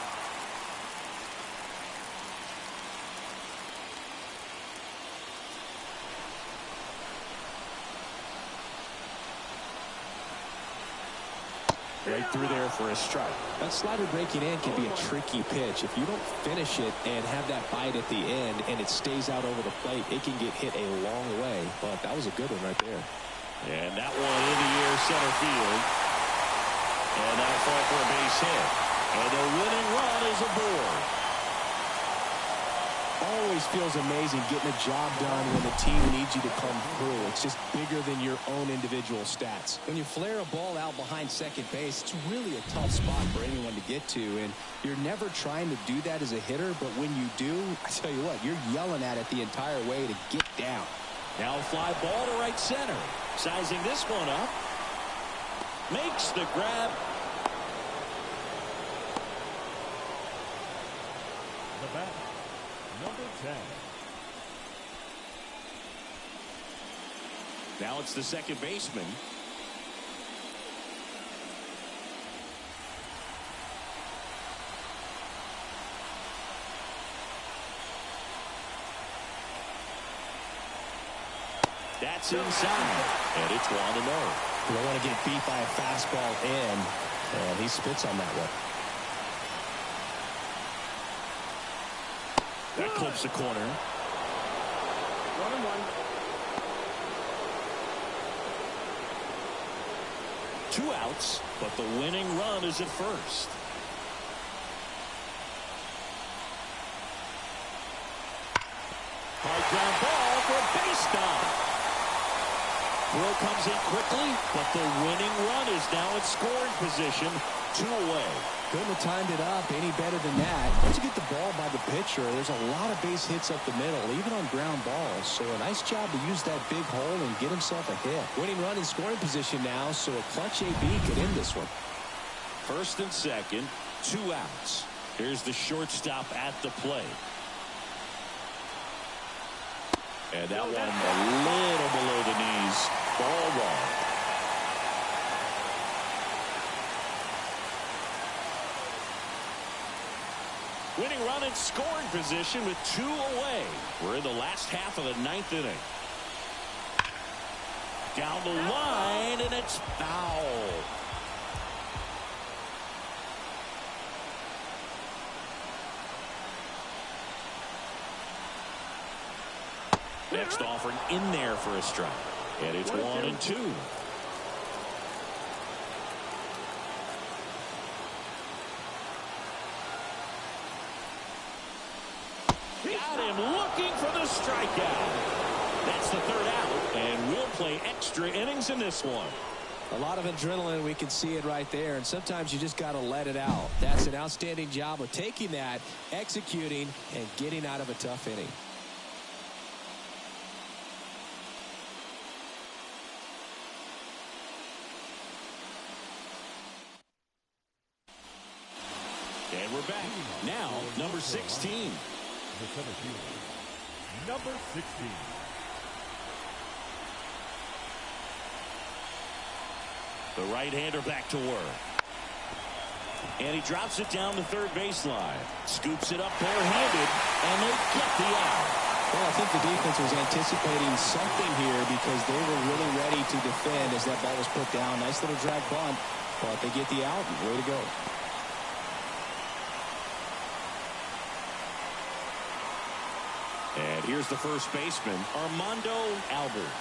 Right through there for a strike. That slider breaking in can be a tricky pitch. If you don't finish it and have that bite at the end and it stays out over the plate, it can get hit a long way. But that was a good one right there. And that one in the air center field. And that'll fall for a base hit. And the winning run is aboard. Always feels amazing getting a job done when the team needs you to come through. It's just bigger than your own individual stats. When you flare a ball out behind second base, it's really a tough spot for anyone to get to. And you're never trying to do that as a hitter, but when you do, I tell you what, you're yelling at it the entire way to get down. Now a fly ball to right center. Sizing this one up. Makes the grab. The bat, number 10. Now it's the second baseman. That's inside, and it's 1-0. You don't want to get beat by a fastball in, and he spits on that one. That clips the corner. 1-1. 2 outs, but the winning run is at first. Hard ground ball for a base stop. Throw comes in quickly, but the winning run is now in scoring position. 2 away. Couldn't have timed it up any better than that. Once you get the ball by the pitcher, there's a lot of base hits up the middle, even on ground balls. So a nice job to use that big hole and get himself a hit. Winning run in scoring position now, so a clutch AB could end this one. First and second, 2 outs. Here's the shortstop at the plate. And that one a little below the knees. Ball one. Winning run in scoring position with 2 away. We're in the last half of the 9th inning. Down the line, and it's foul. Next offering in there for a strike. And it's 1-2. Got him looking for the strikeout. That's the 3rd out, and we'll play extra innings in this one. A lot of adrenaline, we can see it right there, and sometimes you just got to let it out. That's an outstanding job of taking that, executing, and getting out of a tough inning. And we're back. Now, number 16. The center fielder, number 16. The right-hander back to work. And he drops it down the third baseline. Scoops it up barehanded, and they get the out. Well, I think the defense was anticipating something here because they were really ready to defend as that ball was put down. Nice little drag bunt, but they get the out. Way to go. And here's the first baseman, Armando Albert.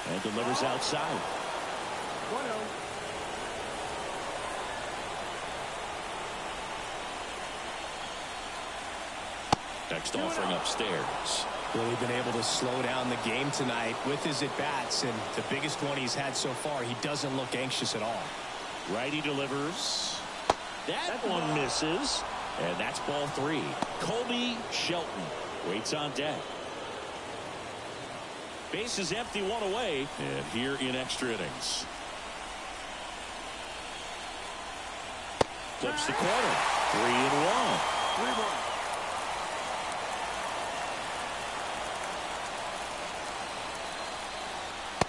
And delivers outside. 1-0. Next offering upstairs. Really been able to slow down the game tonight with his at-bats, and the biggest one he's had so far, he doesn't look anxious at all. Righty delivers. That one misses. And that's ball 3. Colby Shelton waits on deck. Base is empty, one away. And here in extra innings. Flips the corner. 3-1. 3-1.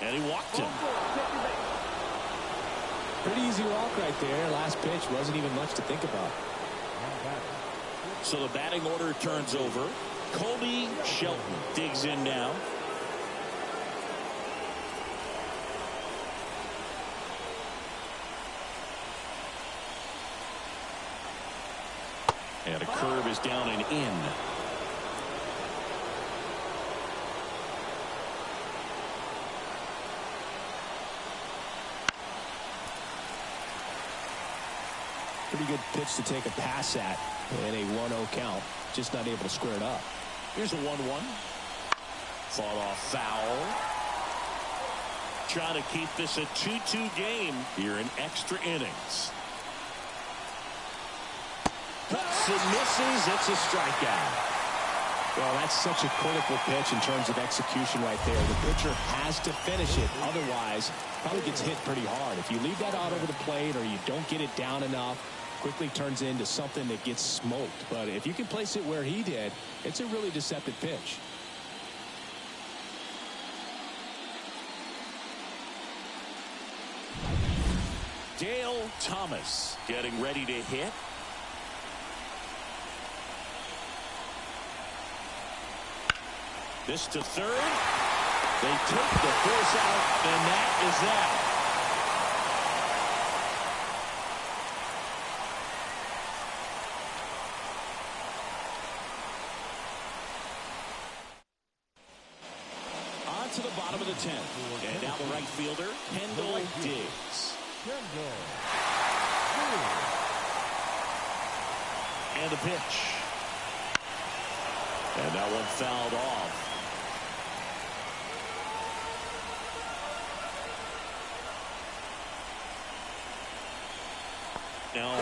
And he walked him. Pretty easy walk right there. Last pitch wasn't even much to think about. So the batting order turns over. Colby Shelton digs in now. And a curve is down and in. Pretty good pitch to take a pass at in a 1-0 count. Just not able to square it up. Here's a 1-1. Fought off foul. Trying to keep this a 2-2 game here in extra innings. Cuts and misses. It's a strikeout. Well, that's such a critical pitch in terms of execution right there. The pitcher has to finish it. Otherwise, probably gets hit pretty hard. If you leave that out over the plate or you don't get it down enough, quickly turns into something that gets smoked. But if you can place it where he did, it's a really deceptive pitch. Dale Thomas getting ready to hit. This to third. They took the force out, and that is that. On to the bottom of the 10th. And now the right fielder, Kendall Diggs. And the pitch. And that one fouled off. Now 1-1.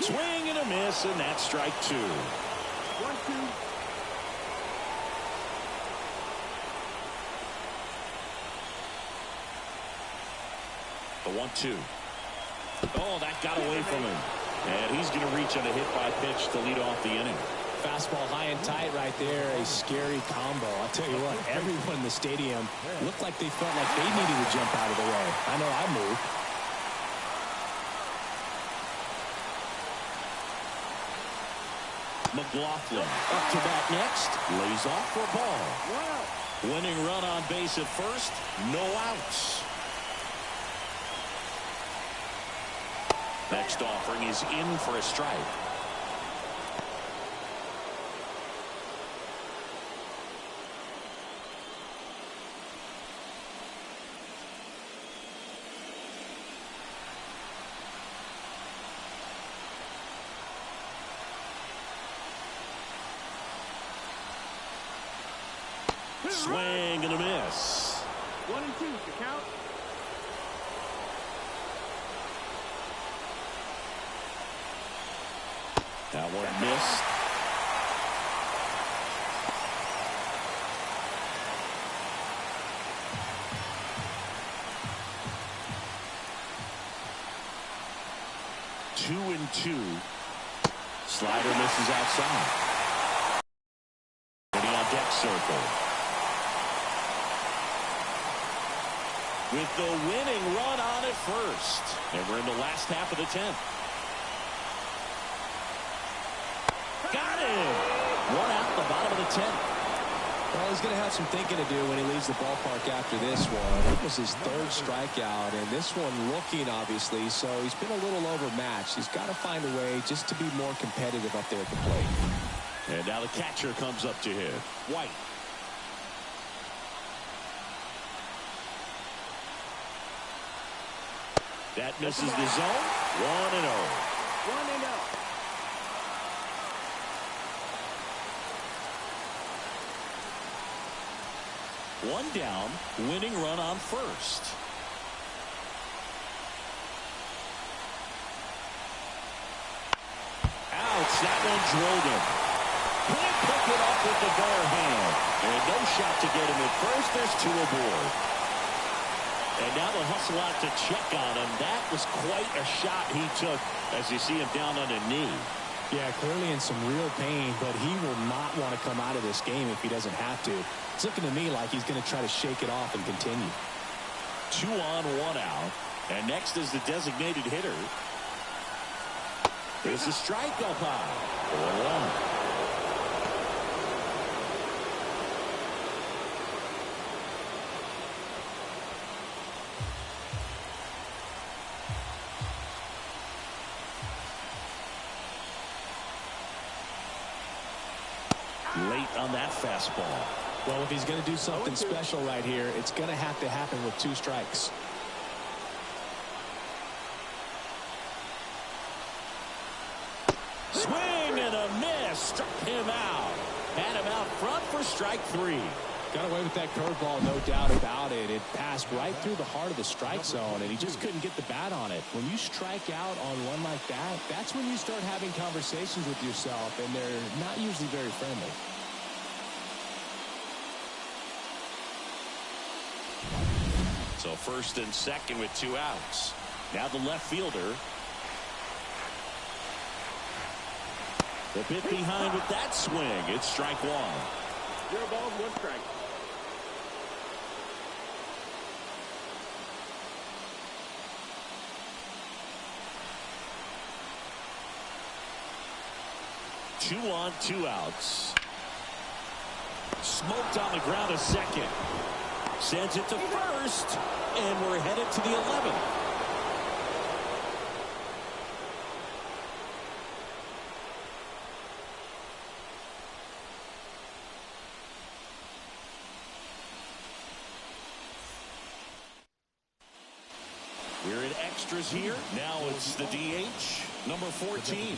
Swing and a miss, and that's strike 2. 1-2. The 1-2. Oh, that got away from him. And he's going to reach on a hit by pitch to lead off the inning. Fastball high and tight right there. A scary combo. I'll tell you what, everyone in the stadium looked like they felt like they needed to jump out of the way. I know I moved. McLaughlin up to bat next. Lays off for a ball. Wow. Winning run on base at first. No outs. Next offering is in for a strike. Swing and a miss. 1-2 to count. That one missed. Two and two. Slider misses outside. Getting on deck circle. With the winning run on at first. And we're in the last half of the 10th. Got him! One out the bottom of the 10th. Well, he's going to have some thinking to do when he leaves the ballpark after this one. It was his third strikeout, and this one looking, obviously, so he's been a little overmatched. He's got to find a way just to be more competitive up there at the plate. And now the catcher comes up to hit. White. That misses the zone. 1-0. 1-0. One down, winning run on first. hits. That one drilled him. Can't pick it up with the bare hand. And no shot to get him at first. There's 2 aboard. And now they'll hustle out to check on him. That was quite a shot he took as you see him down on a knee. Yeah, clearly in some real pain, but he will not want to come out of this game if he doesn't have to. It's looking to me like he's going to try to shake it off and continue. 2 on, 1 out. And next is the designated hitter. There's the strike up high. 4-1. Late on that fastball. Well, if he's going to do something special right here, it's going to happen with 2 strikes. Swing and a miss. Struck him out. Had him out front for strike 3. Got away with that curveball, no doubt about it. It passed right through the heart of the strike zone, and he just couldn't get the bat on it. When you strike out on one like that, that's when you start having conversations with yourself, and they're not usually very friendly. So first and second with 2 outs. Now the left fielder. The bit behind with that swing. It's strike 1. 0 balls, 1 strike. Two on, 2 outs. Smoked on the ground a second. Sends it to first. And we're headed to the 11th. We're in extras here. Now it's the DH, number 14.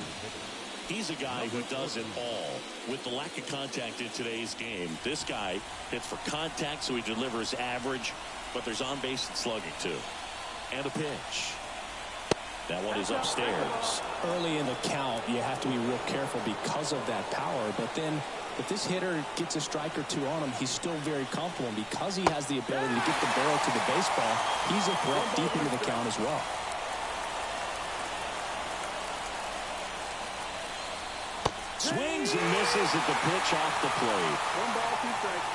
He's a guy who does it all. With the lack of contact in today's game, this guy hits for contact, so he delivers average, but there's on base and slugging too. And a pitch. That one is upstairs. Early in the count, you have to be real careful because of that power, but then if this hitter gets a strike or 2 on him, he's still very comfortable, and because he has the ability to get the barrel to the baseball, he's a threat deep into the count as well. Swings and misses at the pitch off the plate. 1 ball, 2 strikes.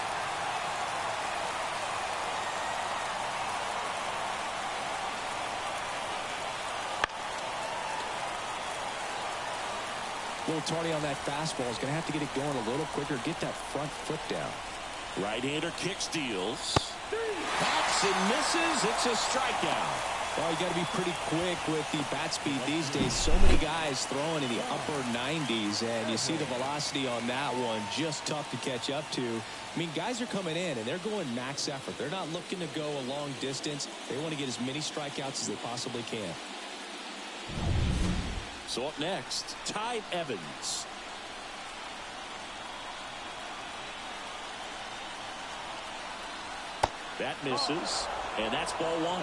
A little tardy on that fastball. Is going to have to get it going a little quicker, get that front foot down. Right-hander kicks, deals. Bats and misses. It's a strikeout. Well, you got to be pretty quick with the bat speed these days. So many guys throwing in the upper 90s, and you see the velocity on that one. Just tough to catch up to. I mean, guys are coming in, and they're going max effort. They're not looking to go a long distance. They want to get as many strikeouts as they possibly can. So up next, Ty Evans. That misses, and that's ball 1.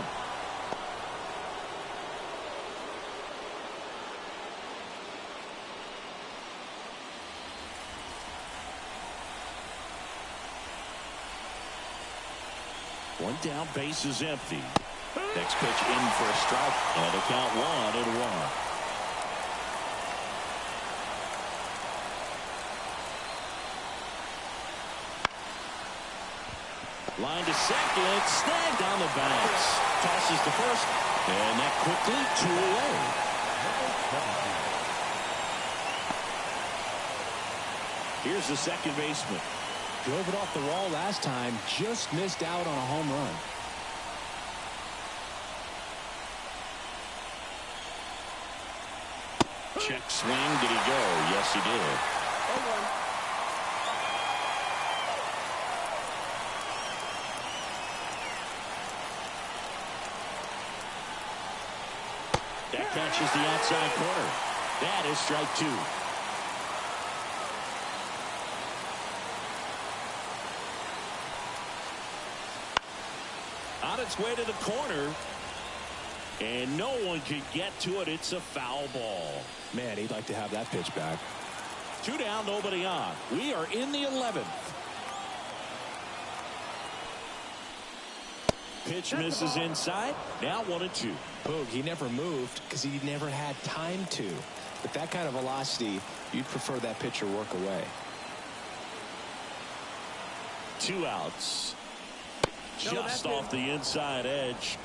One down, base is empty. Next pitch in for a strike, and a count 1-1. Line to second, snagged on the bounce. Tosses to first, and that quickly 2 away. Here's the second baseman. Drove it off the wall last time, just missed out on a home run. Check swing, did he go? Yes, he did. 0-1. That catches the outside corner. That is strike 2. On its way to the corner. And no one can get to it. It's a foul ball. Man, he'd like to have that pitch back. 2 down, nobody on. We are in the 11th. Pitch misses inside. Now 1-2. Boog, he never moved because he never had time to. With that kind of velocity, you'd prefer that pitcher work away. 2 outs. Just off the inside edge.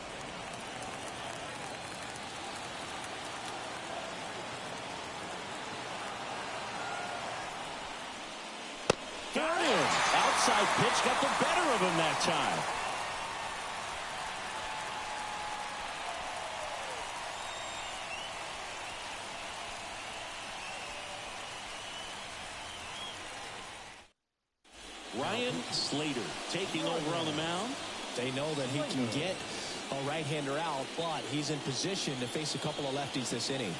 Got him. Outside pitch got the better of him that time. Ryan Slater taking over on the mound. They know that he can get a right-hander out, but he's in position to face a couple of lefties this inning.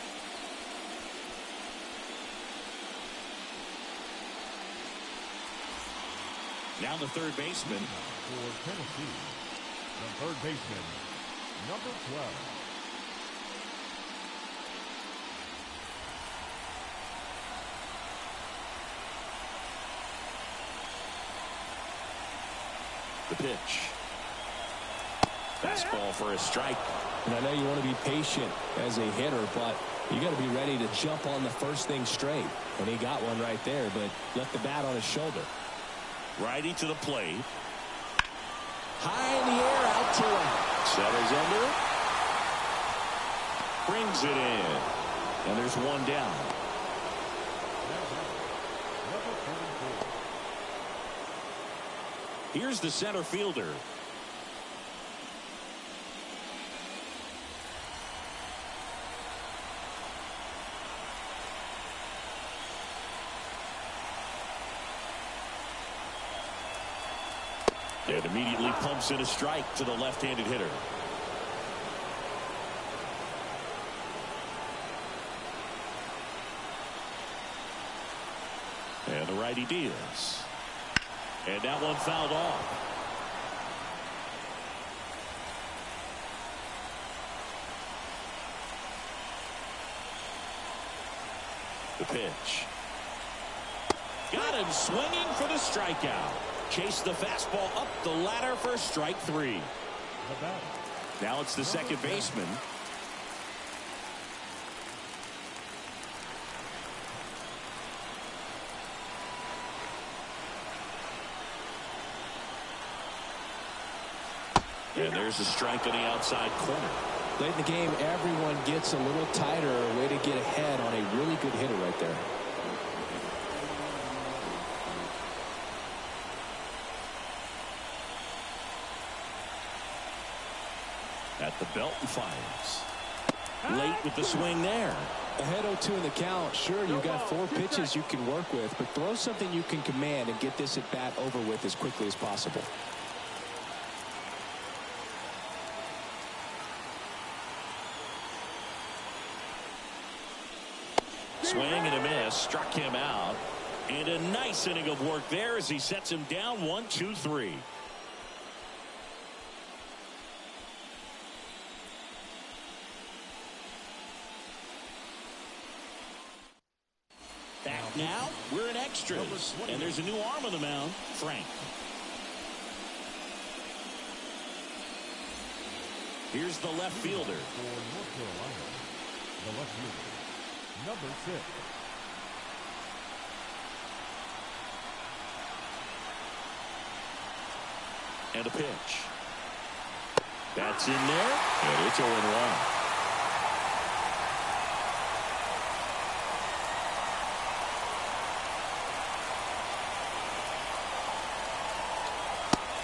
Now the third baseman. For Tennessee, the third baseman, number 12. The pitch. Fastball for a strike. And I know you want to be patient as a hitter, but you got to be ready to jump on the first thing straight. And he got one right there, but left the bat on his shoulder. Righty to the plate. High in the air, out to left. Settles under it. Brings it in. And there's one down. Here's the center fielder. And immediately pumps in a strike to the left-handed hitter. And the righty deals. And that one fouled off. The pitch. Got him swinging for the strikeout. Chased the fastball up the ladder for strike 3. Now it's the second baseman. And there's a strike on the outside corner. Late in the game, everyone gets a little tighter. A way to get ahead on a really good hitter right there. At the belt and fires. Late with the swing there. Ahead 0-2 in the count. Sure, you've got 4 pitches you can work with, but throw something you can command and get this at bat over with as quickly as possible. Swing and a miss. Struck him out. And a nice inning of work there as he sets him down 1-2-3. Back now, we're in extras. And there's a new arm on the mound, Frank. Here's the left fielder. For North Carolina, the left fielder, number 6. And a pitch. That's in there, and it's 0-1.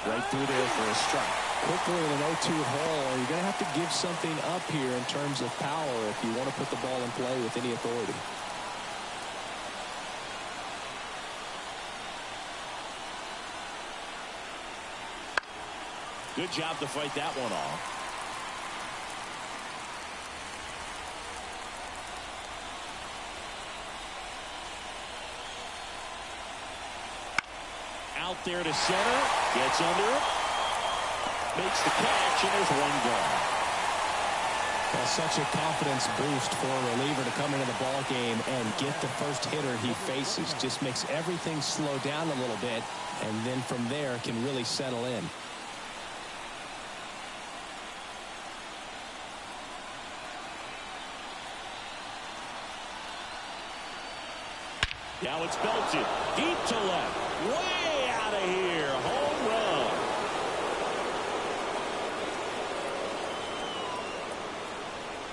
Right through there for a strike. Quickly in an 0-2 hole, you're going to have to give something up here in terms of power if you want to put the ball in play with any authority. Good job to fight that one off. Out there to center. Gets under it. Makes the catch, and there's one gone. Well, such a confidence boost for a reliever to come into the ball game and get the first hitter he faces. Just makes everything slow down a little bit, and then from there can really settle in. Now it's belted deep to left, way out of here, home run.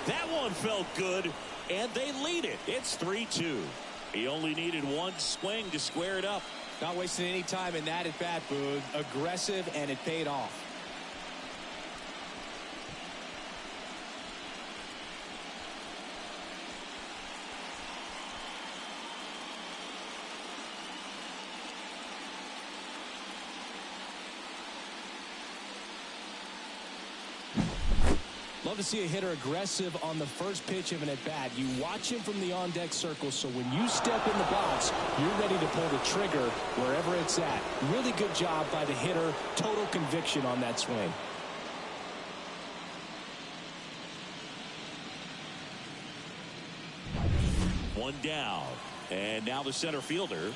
That one felt good, and they lead it. It's 3-2. He only needed one swing to square it up. Not wasting any time in that at bat, Boog. Aggressive, and it paid off. Love to see a hitter aggressive on the first pitch of an at-bat. You watch him from the on-deck circle, so when you step in the box, you're ready to pull the trigger wherever it's at. Really good job by the hitter. Total conviction on that swing. One down, and now the center fielder.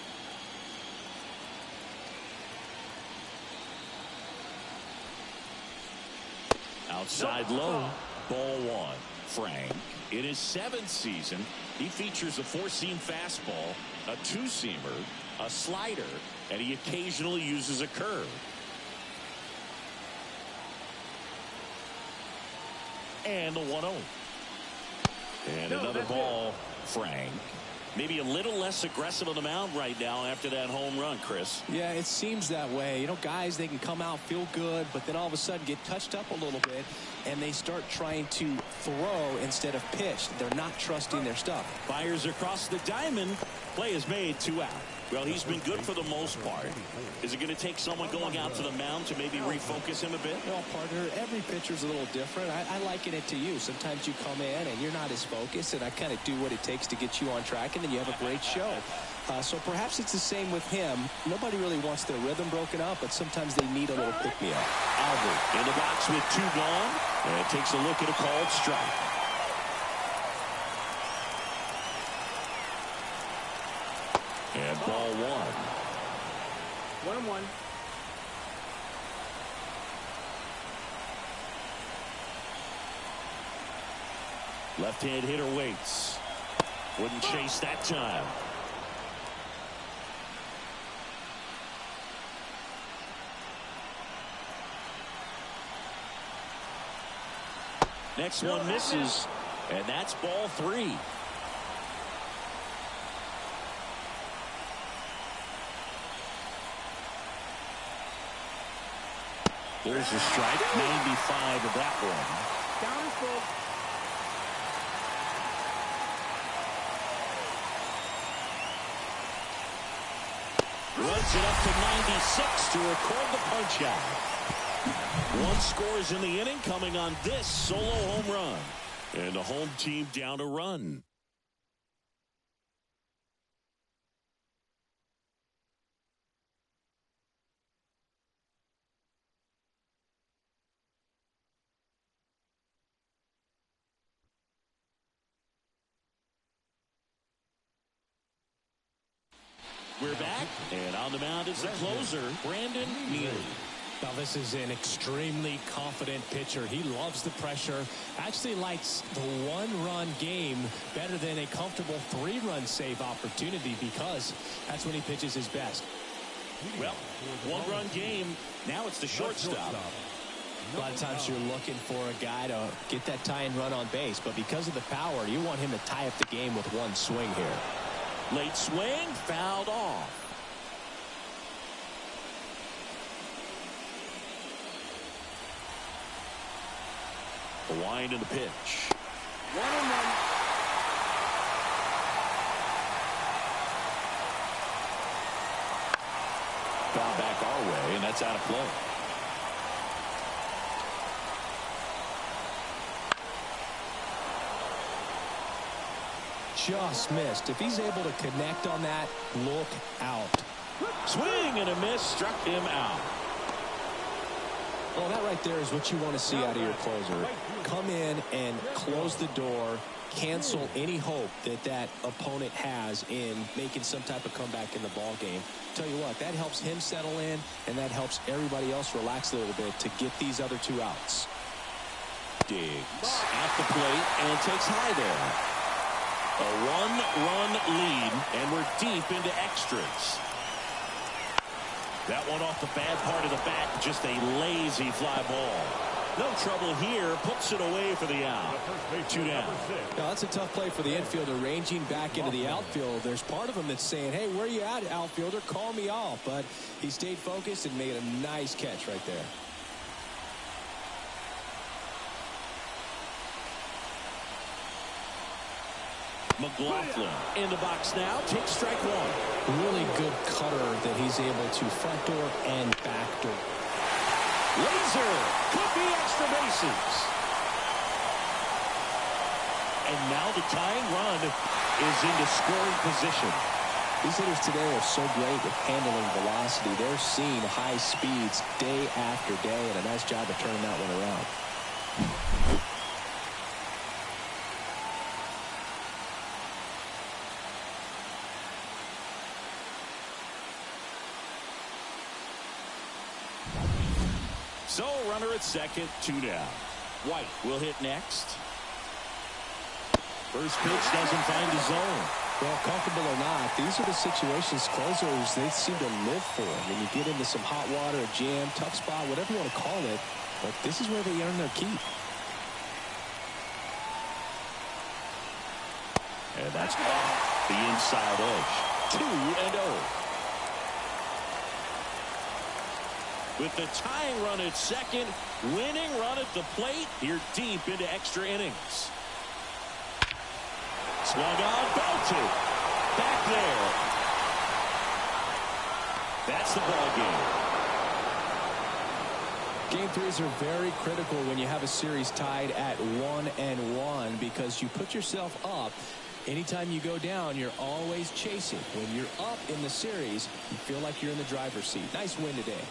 Outside low, ball one. Frank, in his 7th season, he features a 4-seam fastball, a 2-seamer, a slider, and he occasionally uses a curve. And the 1-0. And another ball, Frank. Maybe a little less aggressive on the mound right now after that home run, Chris. Yeah, it seems that way. You know, guys, they can come out, feel good, but then all of a sudden get touched up a little bit, and they start trying to throw instead of pitch. They're not trusting their stuff. Fires across the diamond. Play is made, 2 out. Well, he's been good for the most part. Is it going to take someone going out to the mound to maybe refocus him a bit? Well, partner, every pitcher's a little different. I liken it to you. Sometimes you come in and you're not as focused, and I kind of do what it takes to get you on track, and then you have a great show. So perhaps it's the same with him. Nobody really wants their rhythm broken up, but sometimes they need a little pick-me-up. Albert in the box with 2 gone, and takes a look at a called strike. And ball 1. 1-1. Left-hand hitter waits. Wouldn't chase that time. Next one misses, and that's ball 3. There's a strike, 95 of that one. Down is full. Runs it up to 96 to record the punch out. 1 scores in the inning, coming on this solo home run. And the home team down a run. We're back, and on the mound is the closer, Brandon Neely. Now, this is an extremely confident pitcher. He loves the pressure. Actually likes the 1-run game better than a comfortable 3-run save opportunity because that's when he pitches his best. Well, 1-run game. Now it's the shortstop. A lot of times you're looking for a guy to get that tying run on base, but because of the power, you want him to tie up the game with 1 swing here. Late swing, fouled off. The wind and the pitch. 1-1. Foul back our way, and that's out of play. Just missed. If he's able to connect on that, look out. Swing and a miss, struck him out. Well, that right there is what you want to see out of your closer. Come in and close the door, cancel any hope that that opponent has in making some type of comeback in the ball game. Tell you what, that helps him settle in, and that helps everybody else relax a little bit to get these other two outs. Diggs at the plate and takes high there. A one-run lead, and we're deep into extras. That one off the bad part of the bat, just a lazy fly ball. No trouble here, puts it away for the out. 2 down. Now, that's a tough play for the infielder, ranging back into the outfield. There's part of him that's saying, hey, where you at, outfielder? Call me off. But he stayed focused and made a nice catch right there. McLaughlin in the box now, takes strike one. Really good cutter that he's able to front door and back door. Laser could be extra bases. And now the tying run is into scoring position. These hitters today are so great with handling velocity. They're seeing high speeds day after day, and a nice job of turning that one around. So, runner at second, 2 down. White will hit next. First pitch doesn't find the zone. Well, comfortable or not, these are the situations closers they seem to live for. I mean, you get into some hot water, a jam, tough spot, whatever you want to call it, but this is where they earn their keep. And that's off the inside edge. 2-0. With the tying run at second, winning run at the plate, you're deep into extra innings. Swung on, belted. Back there. That's the ball game. Game threes are very critical when you have a series tied at 1-1 because you put yourself up. Anytime you go down, you're always chasing. When you're up in the series, you feel like you're in the driver's seat. Nice win today.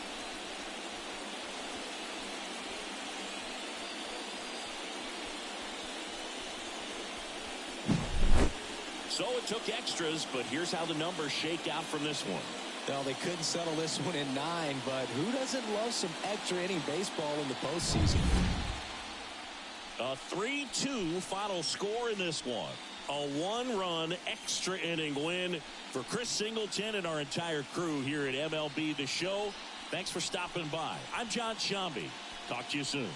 So it took extras, but here's how the numbers shake out from this one. Well, they couldn't settle this one in 9, but who doesn't love some extra inning baseball in the postseason? A 3-2 final score in this one. A 1-run extra inning win for Chris Singleton and our entire crew here at MLB The Show. Thanks for stopping by. I'm John Shambi. Talk to you soon.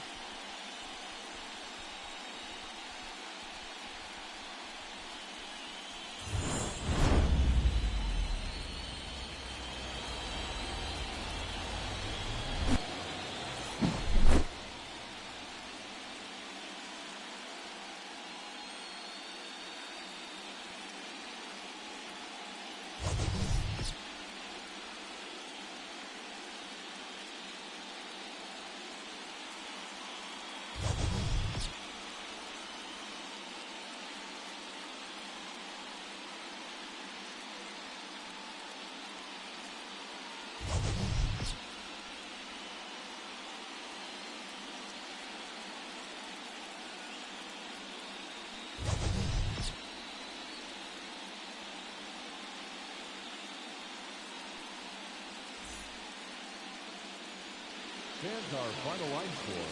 Stands our final line score.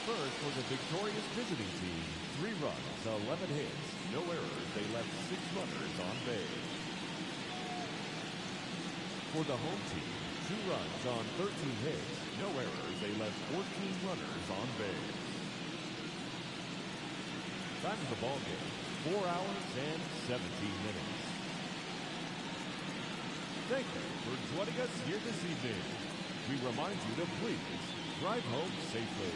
First for the victorious visiting team, 3 runs, 11 hits, no errors. They left 6 runners on base. For the home team, 2 runs on 13 hits, no errors. They left 14 runners on base. Time of the ball game, 4 hours and 17 minutes. Thank you for joining us here this evening. We remind you to please drive home safely.